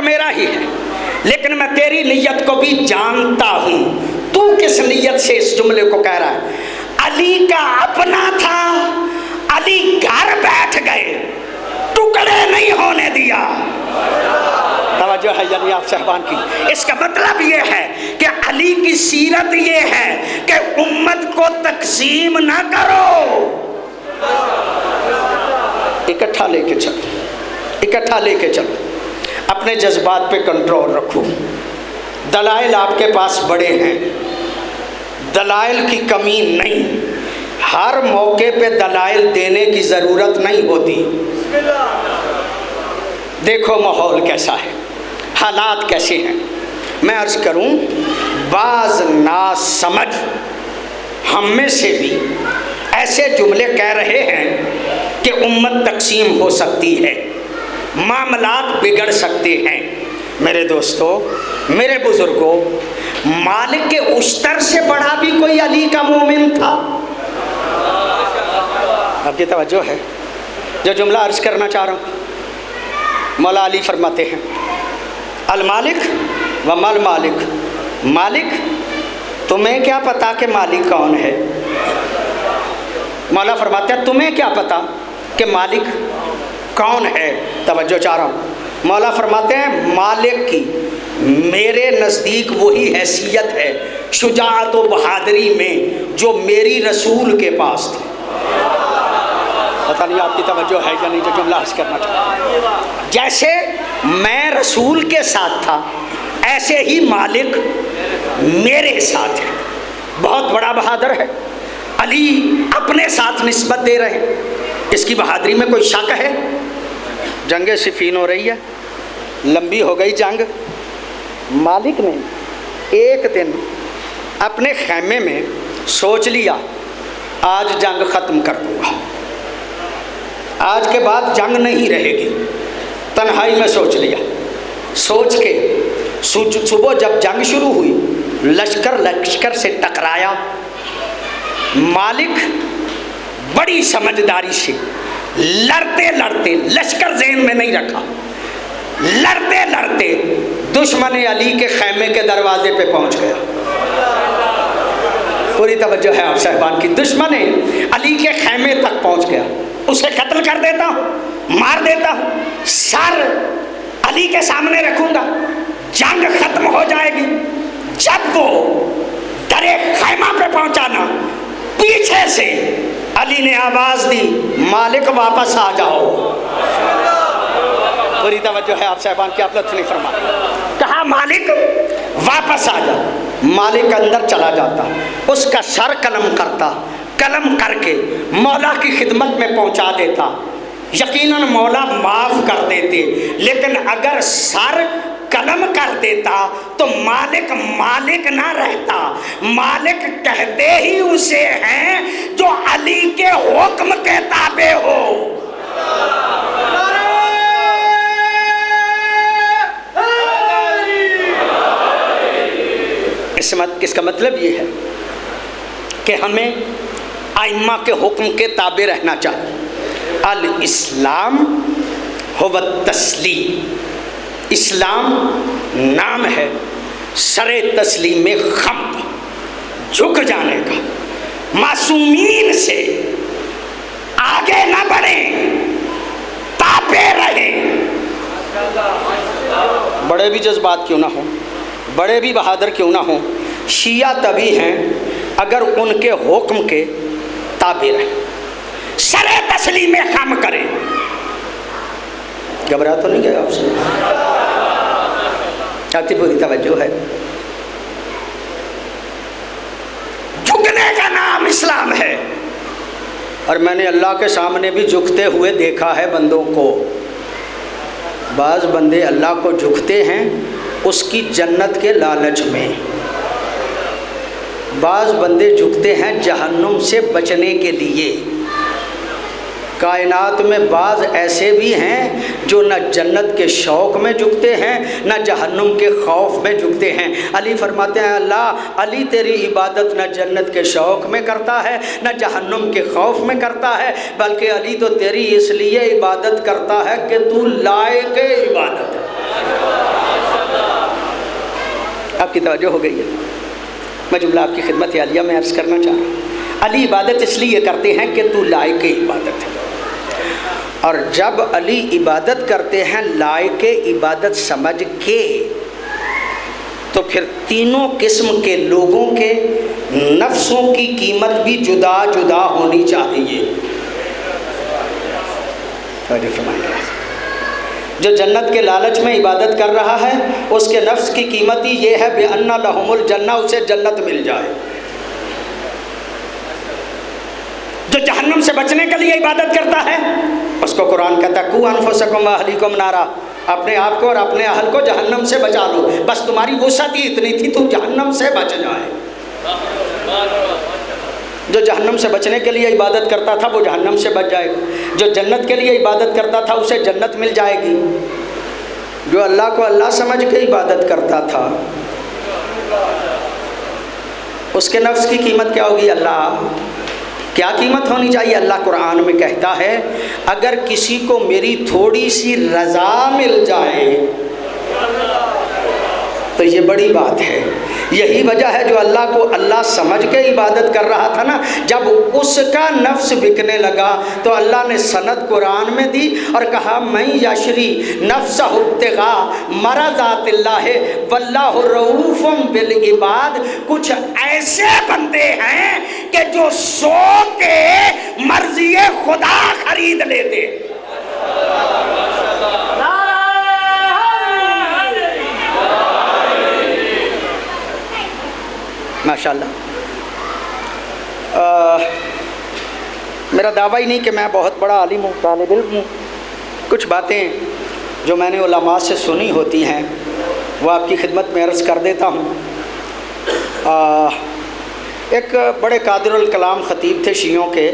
میرا ہی ہے، لیکن میں تیری نیت کو بھی جانتا ہوں۔ تو کس نیت سے اس جملے کو کہہ رہا ہے؟ علی کا اپنا تھا، علی گھر بیٹھ گئے، ٹکڑے نہیں ہونے دیا۔ توجہ ہے یعنی آپ صاحبان کی، اس کا مطلب یہ ہے کہ علی کی سیرت یہ ہے کہ امت کو تقسیم نہ کرو، اکٹھا لے کے چلو، اکٹھا لے کے چلو۔ اپنے جذبات پہ کنٹرول رکھو. دلائل آپ کے پاس بڑے ہیں، دلائل کی کمی نہیں. ہر موقع پہ دلائل دینے کی ضرورت نہیں ہوتی. دیکھو ماحول کیسا ہے، حالات کیسے ہیں. میں عرض کروں، بعض ناسمجھ ہم میں سے بھی ایسے جملے کہہ رہے ہیں کہ امت تقسیم ہو سکتی ہے، معاملات بگڑ سکتے ہیں. میرے دوستو، میرے بزرگوں، مالک کے اشتر سے بڑا بھی کوئی علی کا مومن تھا. آپ کی توجہ ہے جو جملہ عرض کرنا چاہ رہا ہوں. مولا علی فرماتے ہیں المالک و مل مالک. مالک، تمہیں کیا پتا کہ مالک کون ہے؟ مولا فرماتے ہیں تمہیں کیا پتا کہ مالک کون ہے؟ توجہ چاہ رہا ہوں. مولا فرماتے ہیں مالک کی میرے نزدیک وہی حیثیت ہے شجاعت و بہادری میں جو میری رسول کے پاس تھی. پتہ نہیں آپ کی توجہ ہے یا نہیں جو جملہ عرض کرنا چاہتا. جیسے میں رسول کے ساتھ تھا ایسے ہی مالک میرے ساتھ ہے. بہت بڑا بہادر ہے. علی اپنے ساتھ نسبت دے رہے ہیں. اس کی بہادری میں کوئی شک ہے؟ جنگ صفین ہو رہی ہے، لمبی ہو گئی جنگ. مالک نے ایک دن اپنے خیمے میں سوچ لیا آج جنگ ختم کر دوں گا، آج کے بعد جنگ نہیں رہے گی. تنہائی میں سوچ لیا. سوچ کے صبح جب جنگ شروع ہوئی، لشکر سے ٹکرایا. مالک بڑی سمجھداری سے لڑتے لڑتے، لشکر ذہن میں نہیں رکھا، لڑتے لڑتے دشمن علی کے خیمے کے دروازے پہ پہنچ گیا. پوری توجہ ہے آپ صاحبان کی. دشمن علی کے خیمے تک پہنچ گیا. اسے قتل کر دیتا ہوں، مار دیتا ہوں، سر علی کے سامنے رکھوں گا، جنگ ختم ہو جائے گی. جب وہ درے خیمہ پہ پہنچانا، پیچھے سے علی نے آواز دی مالک واپس آ جاؤ. پوری توجہ ہے آپ صاحبان کی، آپ لطف نہیں فرما. کہا مالک واپس آ جاؤ. مالک اندر چلا جاتا، اس کا سر قلم کرتا، قلم کر کے مولا کی خدمت میں پہنچا دیتا. یقیناً مولا معاف کر دیتے، لیکن اگر سر قلم کر دیتا تو مالک مالک نہ رہتا. مالک کہتے ہی اسے ہیں جو علی کے حکم کے تابع ہو. اس کا مطلب یہ ہے کہ ہمیں ائمہ کے حکم کے تابع رہنا چاہیے. الاسلام هو التسلیم. اسلام نام ہے سر تسلیم خم، جھک جانے کا. معصومین سے آگے نہ بڑھیں، تابع رہیں. بڑے بھی جذبات کیوں نہ ہوں، بڑے بھی بہادر کیوں نہ ہوں، شیعہ تبھی ہیں اگر ان کے حکم کے تابع رہیں، سر تسلیم خم کریں. گھبرا تو نہیں گیا آپ سے؟ آپ کی پوری توجہ ہے. جھکنے کا نام اسلام ہے. اور میں نے اللہ کے سامنے بھی جھکتے ہوئے دیکھا ہے بندوں کو. بعض بندے اللہ کو جھکتے ہیں اس کی جنت کے لالچ میں، بعض بندے جھکتے ہیں جہنم سے بچنے کے لیے. کائنات میں بعض ایسے بھی ہیں جو نہ جنت کے شوق میں جھکتے ہیں نہ جہنم کے خوف میں جھکتے ہیں. علی فرماتے ہیں اللہ، علی تیری عبادت نہ جنت کے شوق میں کرتا ہے نہ جہنم کے خوف میں کرتا ہے، بلکہ علی تو تیری اس لیے عبادت کرتا ہے کہ تو لائق عبادت ہے. آپ کی توجہ ہو گئی ہے؟ میں جملہ آپ کی خدمت عالیہ میں عرض کرنا چاہ رہا ہوں. علی عبادت اس لیے کرتے ہیں کہ تو لائق عبادت ہے. اور جب علی عبادت کرتے ہیں لائق عبادت سمجھ کے، تو پھر تینوں قسم کے لوگوں کے نفسوں کی قیمت بھی جدا جدا ہونی چاہیے. جو جنت کے لالچ میں عبادت کر رہا ہے اس کے نفس کی قیمت ہی یہ ہے بِأَنَّ لَهُمُ الْجَنَّةُ، اسے جنت مل جائے۔ جو جہنم سے بچنے کے لیے عبادت کرتا ہے اس کو قرآن کہتا ہے قُوا أَنفُسَكُمْ وَأَهْلِيكُمْ نَارًا، اپنے آپ کو اور اپنے اہل کو جہنم سے بچا لو، بس تمہاری وسعت ہی اتنی تھی تم جہنم سے بچ جائے۔ جو جہنم سے بچنے کے لیے عبادت کرتا تھا وہ جہنم سے بچ جائے گا، جو جنت کے لیے عبادت کرتا تھا اسے جنت مل جائے گی۔ جو اللہ کو اللہ سمجھ کے عبادت کرتا تھا اس کے نفس کی قیمت کیا ہوگی؟ اللہ کیا قیمت ہونی چاہیے؟ اللہ قرآن میں کہتا ہے اگر کسی کو میری تھوڑی سی رضا مل جائے تو یہ بڑی بات ہے۔ یہی وجہ ہے جو اللہ کو اللہ سمجھ کے عبادت کر رہا تھا نا، جب اس کا نفس بکنے لگا تو اللہ نے سند قرآن میں دی اور کہا من یشری نفسہ ابتغاء مرضات اللہ واللہ رؤوف بالعباد۔ کچھ ایسے بندے ہیں کہ جو سو کے مرضی خدا خرید لیتے۔ ماشاءاللہ۔ میرا دعویٰ ہی نہیں کہ میں بہت بڑا عالم ہوں، طالب علم ہوں، کچھ باتیں جو میں نے علماء سے سنی ہوتی ہیں وہ آپ کی خدمت میں عرض کر دیتا ہوں۔ ایک بڑے قادر الکلام خطیب تھے شیعوں کے،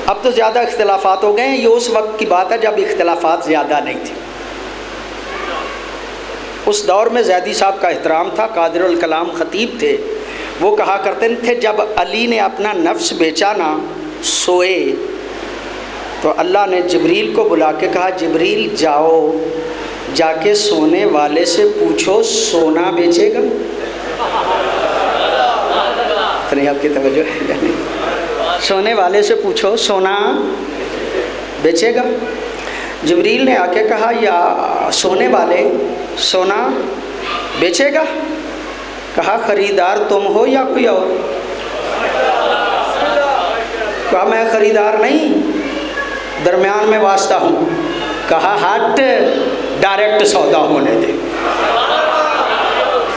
اب تو زیادہ اختلافات ہو گئے ہیں، یہ اس وقت کی بات ہے جب اختلافات زیادہ نہیں تھے۔ اس دور میں زیدی صاحب کا احترام تھا، قادر الکلام خطیب تھے، وہ کہا کرتے تھے جب علی نے اپنا نفس بیچا نا سوئے تو اللہ نے جبریل کو بلا کے کہا جبریل جاؤ جا کے سونے والے سے پوچھو سونا بیچے گا؟ نہیں آپ کی توجہ ہے، سونے والے سے پوچھو سونا بیچے گا؟ جبریل نے آ کے کہا یا سونے والے سونا بیچے گا؟ کہا خریدار تم ہو یا کوئی اور؟ کہا میں خریدار نہیں، درمیان میں واسطہ ہوں۔ کہا ہٹ ڈائریکٹ سودا ہونے دے۔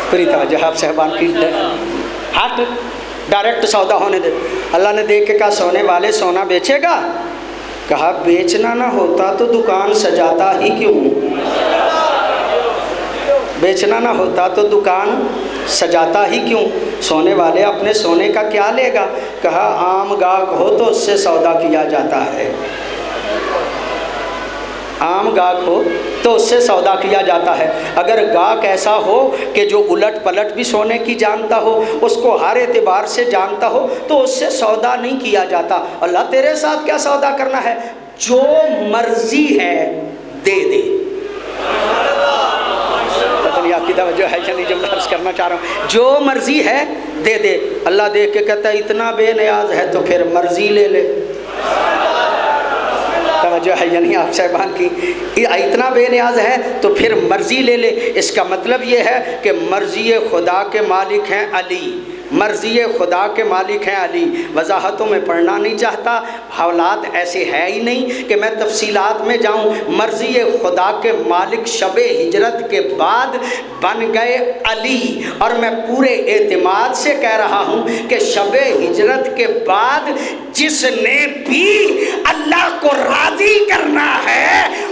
پوری توجہ آپ صاحبان کی، ہٹ ڈائریکٹ سودا ہونے دے۔ اللہ نے دیکھ کے کہا سونے والے سونا بیچے گا؟ کہا بیچنا نہ ہوتا تو دکان سجاتا ہی کیوں؟ بیچنا نہ ہوتا تو دکان سجاتا ہی کیوں؟ سونے والے اپنے سونے کا کیا لے گا؟ کہا عام گاہک ہو تو اس سے سودا کیا جاتا ہے، عام گاہک ہو تو اس سے سودا کیا جاتا ہے۔ اگر گاہک ایسا ہو کہ جو الٹ پلٹ بھی سونے کی جانتا ہو، اس کو ہر اعتبار سے جانتا ہو تو اس سے سودا نہیں کیا جاتا۔ اللہ تیرے ساتھ کیا سودا کرنا ہے؟ جو مرضی ہے دے دے۔ آپ کی توجہ ہے چلی جملہ عرض کرنا چاہ رہا ہوں، جو مرضی ہے دے دے۔ اللہ دیکھ کے کہتا ہے اتنا بے نیاز ہے تو پھر مرضی لے لے۔ توجہ ہے یعنی آپ صاحبان کی، اتنا بے نیاز ہے تو پھر مرضی لے لے۔ اس کا مطلب یہ ہے کہ مرضی خدا کے مالک ہیں علی، مرضی خدا کے مالک ہیں علی۔ وضاحتوں میں پڑھنا نہیں چاہتا، حالات ایسے ہے ہی نہیں کہ میں تفصیلات میں جاؤں۔ مرضی خدا کے مالک شب ہجرت کے بعد بن گئے علی، اور میں پورے اعتماد سے کہہ رہا ہوں کہ شب ہجرت کے بعد جس نے بھی اللہ کو راضی کرنا ہے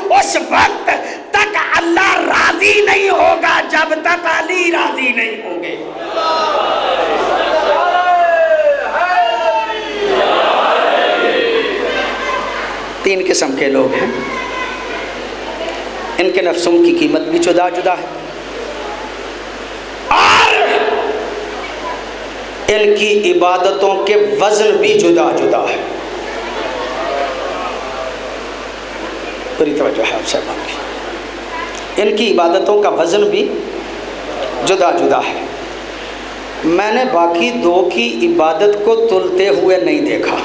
اس وقت تک اللہ راضی نہیں ہوگا جب تک علی راضی نہیں ہوں گے۔ تین قسم کے لوگ ہیں، ان کے نفسوں کی قیمت بھی جدا جدا ہے اور ان کی عبادتوں کے وزن بھی جدا جدا ہے۔ پوری توجہ ہے آپ صاحبان کی، ان کی عبادتوں کا وزن بھی جدا جدا ہے۔ میں نے باقی دو کی عبادت کو تلتے ہوئے نہیں دیکھا،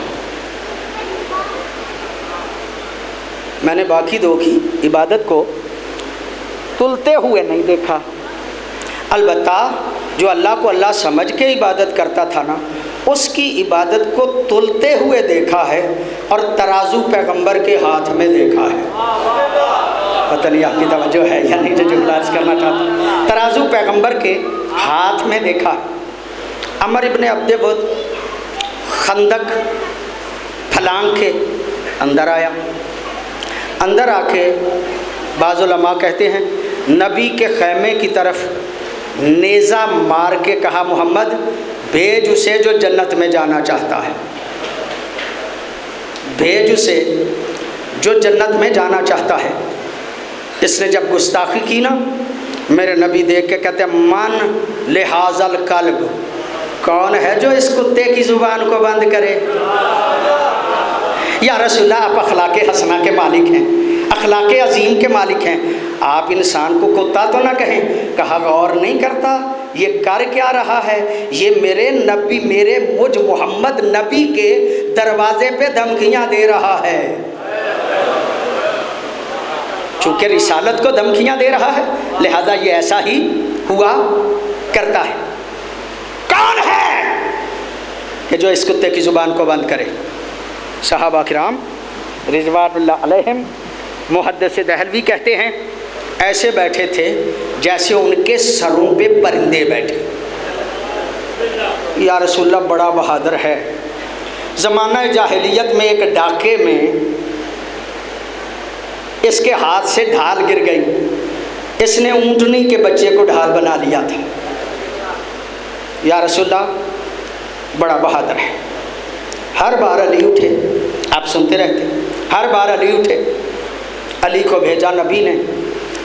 میں نے باقی دو کی عبادت کو تلتے ہوئے نہیں دیکھا۔ البتہ جو اللہ کو اللہ سمجھ کے عبادت کرتا تھا نا، اس کی عبادت کو تلتے ہوئے دیکھا ہے اور ترازو پیغمبر کے ہاتھ میں دیکھا ہے۔ پتہ نہیں آپ کی توجہ ہے یا نہیں جو جملہ عرض کرنا چاہتا. ترازو پیغمبر کے ہاتھ میں دیکھا. عمر ابن عبد ود خندق پھلانگ کے اندر آیا. اندر آ کے بعض علماء کہتے ہیں نبی کے خیمے کی طرف نیزہ مار کے کہا محمد بھیج اسے جو جنت میں جانا چاہتا ہے، بھیج اسے جو جنت میں جانا چاہتا ہے. اس نے جب گستاخی کی نا میرے نبی دیکھ کے کہتے ہیں من لہذا الکلب، کون ہے جو اس کتے کی زبان کو بند کرے؟ یا رسول اللہ آپ اخلاق حسنہ کے مالک ہیں، اخلاق عظیم کے مالک ہیں، آپ انسان کو کتا تو نہ کہیں. کہا غور نہیں کرتا یہ کر کیا رہا ہے؟ یہ میرے نبی، میرے مجھ محمد نبی کے دروازے پہ دھمکیاں دے رہا ہے. چونکہ رسالت کو دھمکیاں دے رہا ہے لہذا یہ ایسا ہی ہوا کرتا ہے. کون ہے کہ جو اس کتے کی زبان کو بند کرے؟ صحابہ کرام رضوان اللہ علیہم، محدث دہلوی کہتے ہیں ایسے بیٹھے تھے جیسے ان کے سروں پہ پرندے بیٹھے. یا رسول اللہ بڑا بہادر ہے. زمانہ جاہلیت میں ایک ڈاکے میں اس کے ہاتھ سے ڈھال گر گئی، اس نے اونٹنی کے بچے کو ڈھال بنا لیا تھا. یا رسول اللہ بڑا بہادر ہے. ہر بار علی اٹھے، آپ سنتے رہتے، ہر بار علی اٹھے، علی کو بھیجا نبی نے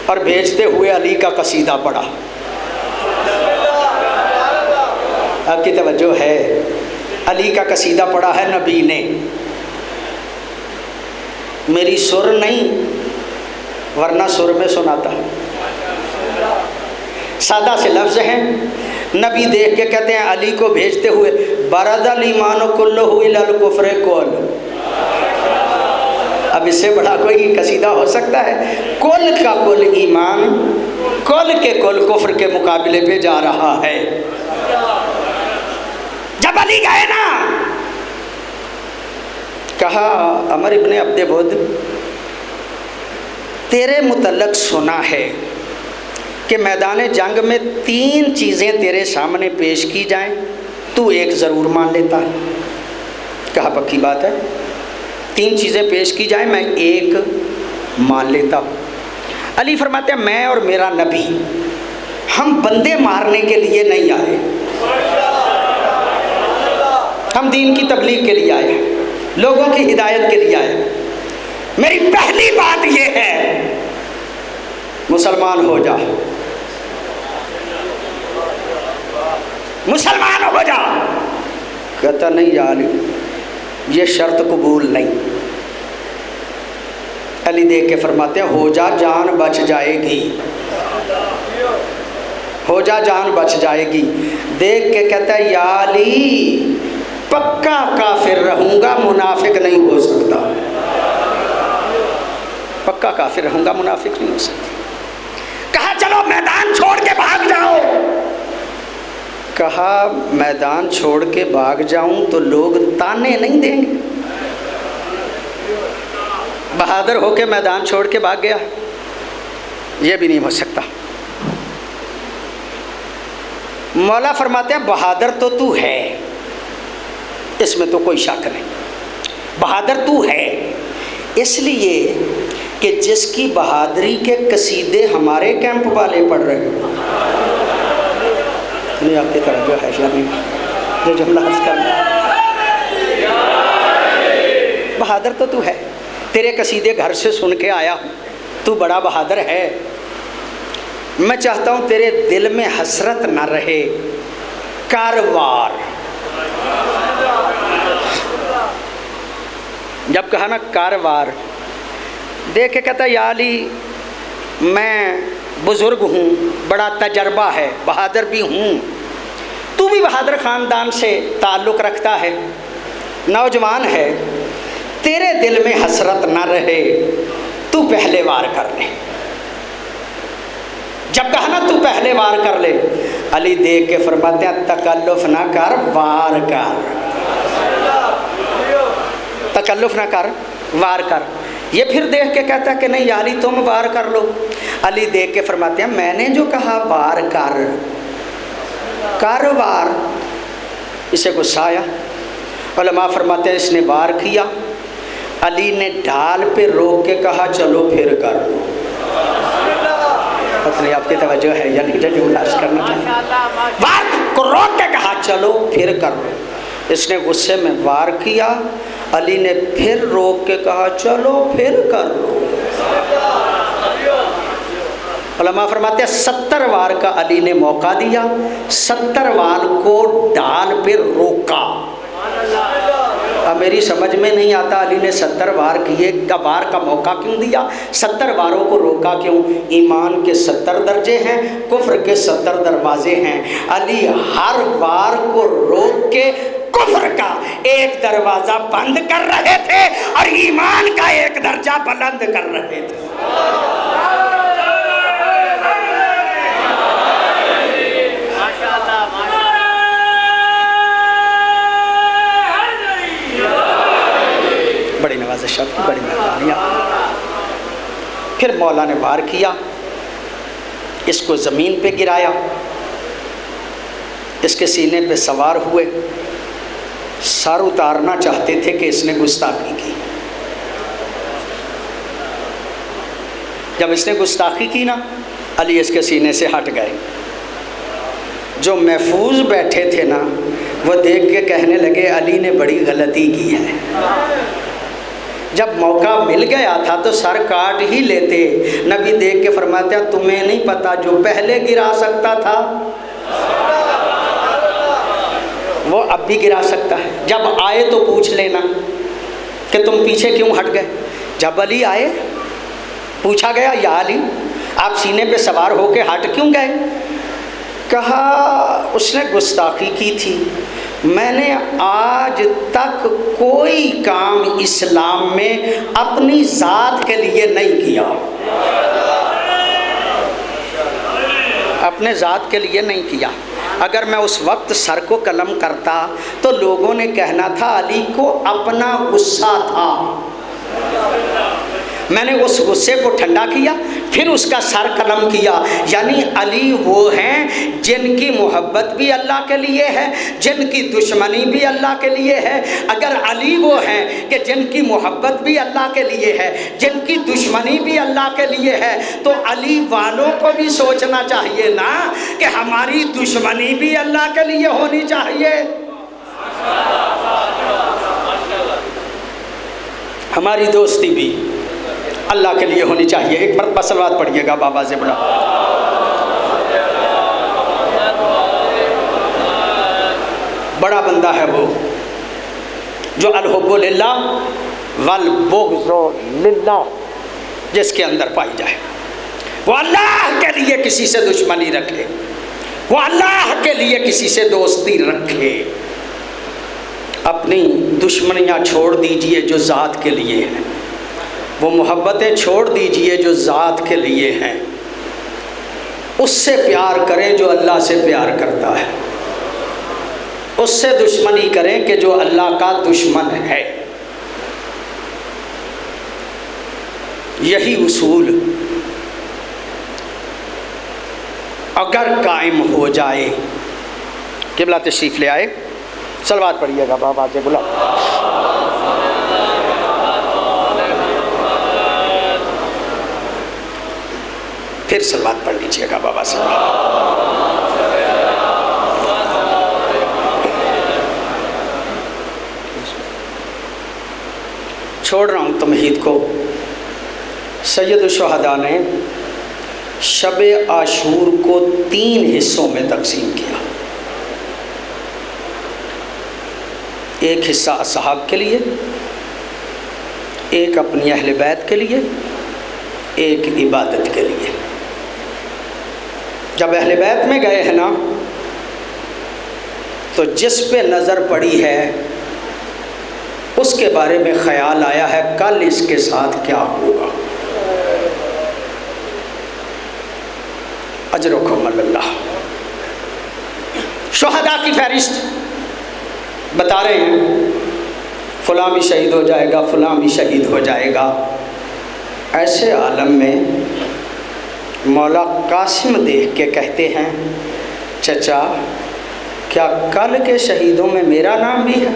اور بھیجتے ہوئے علی کا قصیدہ پڑھا. آپ کی توجہ ہے؟ علی کا قصیدہ پڑھا ہے نبی نے. میری سر نہیں ورنہ سر میں سناتا. سادہ سے لفظ ہیں. نبی دیکھ کے کہتے ہیں علی کو بھیجتے ہوئے برز الایمان کلہ الی الکفر کل. اب اس سے بڑا کوئی قصیدہ ہو سکتا ہے؟ کل کا کل ایمان، کل کے کل کفر کے مقابلے پہ جا رہا ہے. جب علی گئے نا کہا عمر ابن عبد ود تیرے متعلق سنا ہے کہ میدان جنگ میں 3 چیزیں تیرے سامنے پیش کی جائیں تو ایک ضرور مان لیتا ہے. کہا پکی بات ہے، 3 چیزیں پیش کی جائیں میں ایک مان لیتا ہوں. علی فرماتے ہیں میں اور میرا نبی ہم بندے مارنے کے لیے نہیں آئے، ہم دین کی تبلیغ کے لیے آئے، لوگوں کی ہدایت کے لیے آئے. میری پہلی بات یہ ہے مسلمان ہو جا، مسلمان ہو جا. کہتا نہیں یا علی یہ شرط قبول نہیں. علی دیکھ کے فرماتے ہیں ہو جا جان بچ جائے گی، ہو جا جان بچ جائے گی. دیکھ کے کہتا ہے یا علی پکا کافر رہوں گا منافق نہیں ہو سکتا، پکا کافر رہوں گا منافق نہیں ہو سکتا. کہا چلو میدان چھوڑ کے بھاگ جاؤ. کہا میدان چھوڑ کے بھاگ جاؤں تو لوگ تانے نہیں دیں گے؟ بہادر ہو کے میدان چھوڑ کے بھاگ گیا، یہ بھی نہیں ہو سکتا. مولا فرماتے ہیں بہادر تو تو ہے، اس میں تو کوئی شک نہیں، بہادر تو ہے. اس لیے کہ جس کی بہادری کے قصیدے ہمارے کیمپ والے پڑھ رہے ہو. نہیں آپ کی طرح جو ہے جو جملہ عرض کرنا، بہادر تو ہے. تیرے قصیدے گھر سے سن کے آیا ہوں، تو بڑا بہادر ہے. میں چاہتا ہوں تیرے دل میں حسرت نہ رہے. کاروار جب کہا نا کاروار، دیکھ کے کہتا یا علی میں بزرگ ہوں، بڑا تجربہ ہے، بہادر بھی ہوں، تو بھی بہادر خاندان سے تعلق رکھتا ہے، نوجوان ہے، تیرے دل میں حسرت نہ رہے تو پہلے وار کر لے. جب کہا نا تو پہلے وار کر لے، علی دیکھ کے فرماتے ہیں تکلف نہ کر، وار کر. تکلف نہ کر، وار کر. یہ پھر دیکھ کے کہتا ہے کہ نہیں یا علی تم وار کر لو۔ علی دیکھ کے فرماتے ہیں میں نے جو کہا وار کر وار، اسے غصہ آیا۔ علماء فرماتے ہیں اس نے وار کیا، علی نے ڈھال پہ روک کے کہا چلو پھر کر لو۔ پتہ نہیں آپ کی توجہ ہے یا نہیں، جو ملاش کرنا چاہیے، وار کو روک کے کہا چلو پھر کر لو۔ اس نے غصے میں وار کیا، علی نے پھر روک کے کہا چلو پھر کر لو۔ علماء فرماتے ہیں 70 وار کا علی نے موقع دیا، 70 وار کو ڈال پہ روکا۔ اب میری سمجھ میں نہیں آتا علی نے 70 وار کیے کا وار کا موقع کیوں دیا، 70 واروں کو روکا کیوں؟ ایمان کے 70 درجے ہیں، کفر کے 70 دروازے ہیں۔ علی ہر وار کو روک کے کفر کا ایک دروازہ بند کر رہے تھے اور ایمان کا ایک درجہ بلند کر رہے تھے۔ بڑی نوازش کی، بڑی مہربانیاں۔ پھر مولا نے وار کیا، اس کو زمین پہ گرایا، اس کے سینے پہ سوار ہوئے، سر اتارنا چاہتے تھے کہ اس نے گستاخی کی۔ جب اس نے گستاخی کی نا، علی اس کے سینے سے ہٹ گئے۔ جو محفوظ بیٹھے تھے نا وہ دیکھ کے کہنے لگے علی نے بڑی غلطی کی ہے، جب موقع مل گیا تھا تو سر کاٹ ہی لیتے۔ نبی دیکھ کے فرماتے ہیں تمہیں نہیں پتا جو پہلے گرا سکتا تھا وہ اب بھی گرا سکتا ہے، جب آئے تو پوچھ لینا کہ تم پیچھے کیوں ہٹ گئے۔ جب علی آئے پوچھا گیا یا علی آپ سینے پہ سوار ہو کے ہٹ کیوں گئے؟ کہا اس نے گستاخی کی تھی، میں نے آج تک کوئی کام اسلام میں اپنی ذات کے لیے نہیں کیا، اپنے ذات کے لیے نہیں کیا۔ اگر میں اس وقت سر کو قلم کرتا تو لوگوں نے کہنا تھا علی کو اپنا غصہ تھا۔ میں نے اس غصے کو ٹھنڈا کیا، پھر اس کا سر قلم کیا۔ یعنی علی وہ ہیں جن کی محبت بھی اللہ کے لیے ہے، جن کی دشمنی بھی اللہ کے لیے ہے۔ اگر علی وہ ہیں کہ جن کی محبت بھی اللہ کے لیے ہے، جن کی دشمنی بھی اللہ کے لیے ہے، تو علی والوں کو بھی سوچنا چاہیے نا کہ ہماری دشمنی بھی اللہ کے لیے ہونی چاہیے، ہماری دوستی بھی اللہ کے لیے ہونی چاہیے۔ ایک مرتبہ صلوات پڑھیے گا بابا سے بڑا۔ بڑا بندہ ہے وہ جو الحب للہ والبغض للہ جس کے اندر پائی جائے، وہ اللہ کے لیے کسی سے دشمنی رکھے، وہ اللہ کے لیے کسی سے دوستی رکھے۔ اپنی دشمنیاں چھوڑ دیجئے جو ذات کے لیے ہیں، وہ محبتیں چھوڑ دیجئے جو ذات کے لیے ہیں، اس سے پیار کریں جو اللہ سے پیار کرتا ہے، اس سے دشمنی کریں کہ جو اللہ کا دشمن ہے۔ یہی اصول اگر قائم ہو جائے، قبلہ تشریف لے آئے، صلوات پڑھیے گا بابا سے بلا۔ پھر صلوات پڑھ لیجیے گا بابا سے۔ چھوڑ رہا ہوں تمہید کو۔ سید الشہداء نے شب عاشور کو 3 حصوں میں تقسیم کیا۔ ایک حصہ اصحاب کے لیے، ایک اپنی اہل بیت کے لیے، ایک عبادت کے لیے۔ جب اہل بیت میں گئے ہیں نا تو جس پہ نظر پڑی ہے اس کے بارے میں خیال آیا ہے کل اس کے ساتھ کیا ہوگا۔ اجرکم اللہ۔ شہداء کی فہرست بتا رہے ہیں، فلاں بھی شہید ہو جائے گا، فلاں بھی شہید ہو جائے گا۔ ایسے عالم میں مولا قاسم دیکھ کے کہتے ہیں چچا کیا کل کے شہیدوں میں میرا نام بھی ہے؟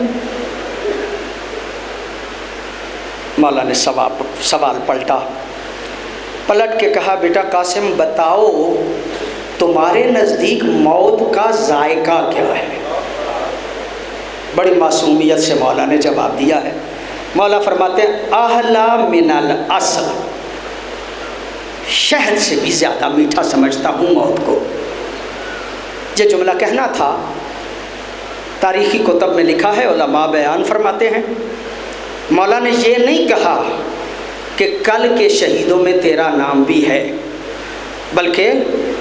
مولا نے سوال پلٹ کے کہا بیٹا قاسم بتاؤ تمہارے نزدیک موت کا ذائقہ کیا ہے؟ بڑی معصومیت سے مولا نے جواب دیا ہے۔ مولا فرماتے ہیں احلا من العسل، شہد سے بھی زیادہ میٹھا سمجھتا ہوں موت کو۔ یہ جملہ کہنا تھا، تاریخی کتب میں لکھا ہے، علماء بیان فرماتے ہیں مولا نے یہ نہیں کہا کہ کل کے شہیدوں میں تیرا نام بھی ہے، بلکہ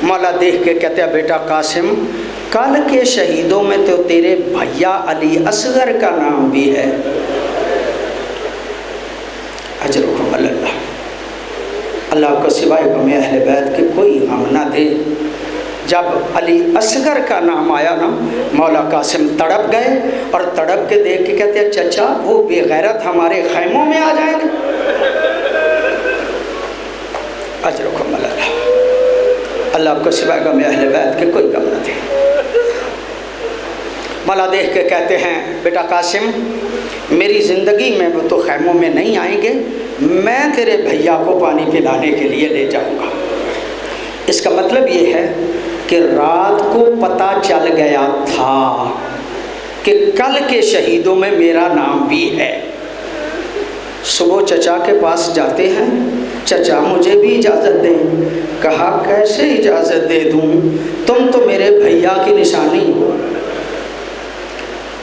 مولا دیکھ کے کہتے ہیں بیٹا قاسم کل کے شہیدوں میں تو تیرے بھیا علی اصغر کا نام بھی ہے۔ اجرکم اللہ، اللہ کو سوائے غم اہل بیت کے کوئی غم نہ دے۔ جب علی اصغر کا نام آیا نا، مولا قاسم تڑپ گئے اور تڑپ کے دیکھ کے کہتے ہیں چچا وہ بے غیرت ہمارے خیموں میں آ جائیں گے؟ اجرکم اللہ، اللہ کو سوائے غم اہل بیت کے کوئی غم نہ دے۔ مولا دیکھ کے کہتے ہیں بیٹا قاسم میری زندگی میں وہ تو خیموں میں نہیں آئیں گے، میں تیرے بھیا کو پانی پلانے کے لیے لے جاؤں گا۔ اس کا مطلب یہ ہے کہ رات کو پتہ چل گیا تھا کہ کل کے شہیدوں میں میرا نام بھی ہے۔ صبح چچا کے پاس جاتے ہیں، چچا مجھے بھی اجازت دیں۔ کہا کیسے اجازت دے دوں، تم تو میرے بھیا کی نشانی ہو۔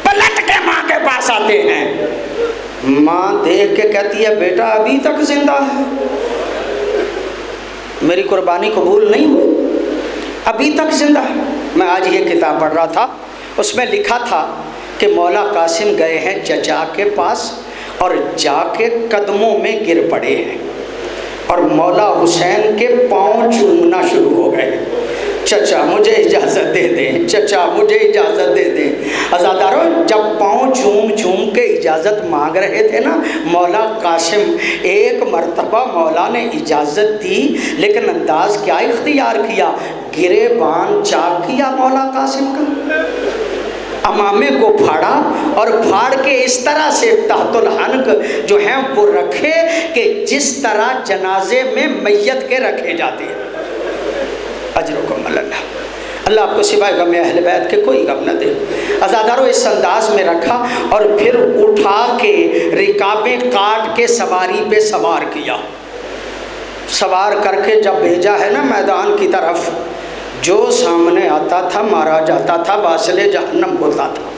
پلٹ کے ماں کے پاس آتے ہیں، ماں دیکھ کے کہتی ہے بیٹا ابھی تک زندہ ہے، میری قربانی قبول نہیں ہوئی، ابھی تک زندہ ہے۔ میں آج یہ کتاب پڑھ رہا تھا، اس میں لکھا تھا کہ مولا قاسم گئے ہیں چچا کے پاس اور جا کے قدموں میں گر پڑے ہیں اور مولا حسین کے پاؤں چومنا شروع ہو گئے۔ چچا مجھے اجازت دے دیں، چچا مجھے اجازت دے دیں۔ عزادارو جب پاؤں چوم کے اجازت مانگ رہے تھے نا مولا قاسم، ایک مرتبہ مولا نے اجازت دی لیکن انداز کیا اختیار کیا، گرے بان چاک کیا مولا قاسم کا، امامے کو پھاڑا اور پھاڑ کے اس طرح سے تحت الحنک جو ہیں وہ رکھے کہ جس طرح جنازے میں میت کے رکھے جاتے ہیں۔ اجرکم اللہ، اللہ آپ کو سوائے غم اہل بیت کے کوئی غم نہ دے۔ عزادارو اس انداز میں رکھا اور پھر اٹھا کے رکابیں کاٹ کے سواری پہ سوار کیا، سوار کر کے جب بھیجا ہے نا میدان کی طرف، جو سامنے آتا تھا مارا جاتا تھا، واصل جہنم ہوتا تھا۔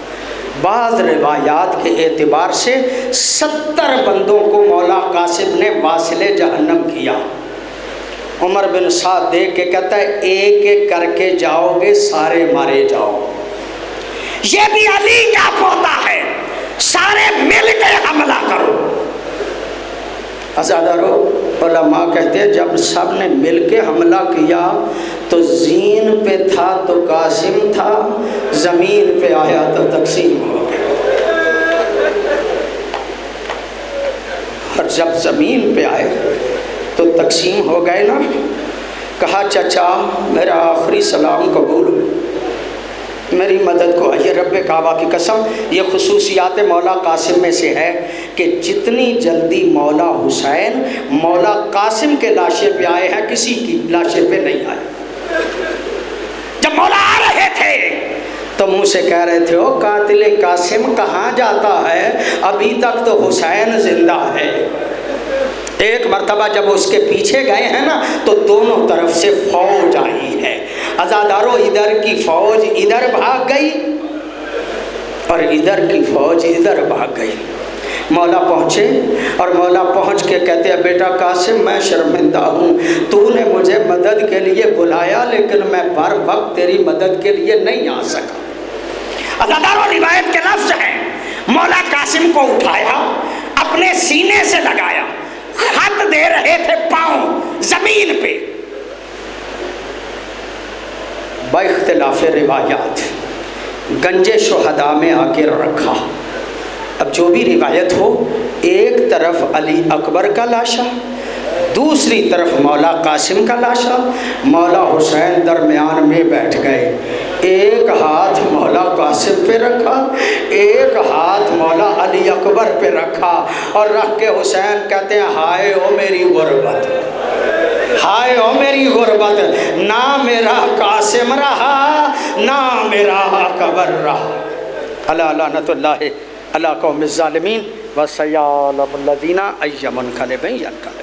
بعض روایات کے اعتبار سے 70 بندوں کو مولا قاسم نے واصل جہنم کیا۔ عمر بن سعد دیکھ کے کہتا ہے ایک ایک کر کے جاؤ گے سارے مارے جاؤ گے، یہ بھی علی کا پوتا ہے، سارے مل کے حملہ کرو۔ عزادارو علماء کہتے ہیں جب سب نے مل کے حملہ کیا تو زین پہ تھا تو قاسم تھا، زمین پہ آیا تو تقسیم ہو گیا۔ اور جب زمین پہ آئے تو تقسیم ہو گئے نا، کہا چچا میرا آخری سلام قبول ہو، میری مدد کو آئیے۔ رب کعبہ کی قسم یہ خصوصیات مولا قاسم میں سے ہے کہ جتنی جلدی مولا حسین مولا قاسم کے لاشے پہ آئے ہیں کسی کی لاشے پہ نہیں آئے۔ جب مولا آ رہے تھے تو منہ سے کہہ رہے تھے او قاتل قاسم کہاں جاتا ہے، ابھی تک تو حسین زندہ ہے۔ ایک مرتبہ جب اس کے پیچھے گئے ہیں نا تو دونوں طرف سے فوج آئی ہے۔ عزادارو ادھر کی فوج ادھر بھاگ گئی اور ادھر کی فوج ادھر بھاگ گئی۔ مولا پہنچے اور مولا پہنچ کے کہتے ہیں بیٹا قاسم میں شرمندہ ہوں، تو نے مجھے مدد کے لیے بلایا لیکن میں بر وقت تیری مدد کے لیے نہیں آ سکا۔ عزادارو روایت کے لفظ ہیں مولا قاسم کو اٹھایا، اپنے سینے سے لگایا، ہاتھ دے رہے تھے پاؤں زمین پہ۔ باختلاف روایات گنج شہداء میں آ کے رکھا۔ اب جو بھی روایت ہو، ایک طرف علی اکبر کا لاشا، دوسری طرف مولا قاسم کا لاشا، مولا حسین درمیان میں بیٹھ گئے، ایک ہاتھ مولا قاسم پہ رکھا، ایک ہاتھ مولا علی اکبر پہ رکھا، اور رکھ کے حسین کہتے ہیں ہائے او میری غربت، ہائے او میری غربت، نہ میرا قاسم رہا نہ میرا اکبر رہا۔ الا لعنت اللہ علی قوم الظالمین وسیعلم الذین ای منقلب ینقلبون۔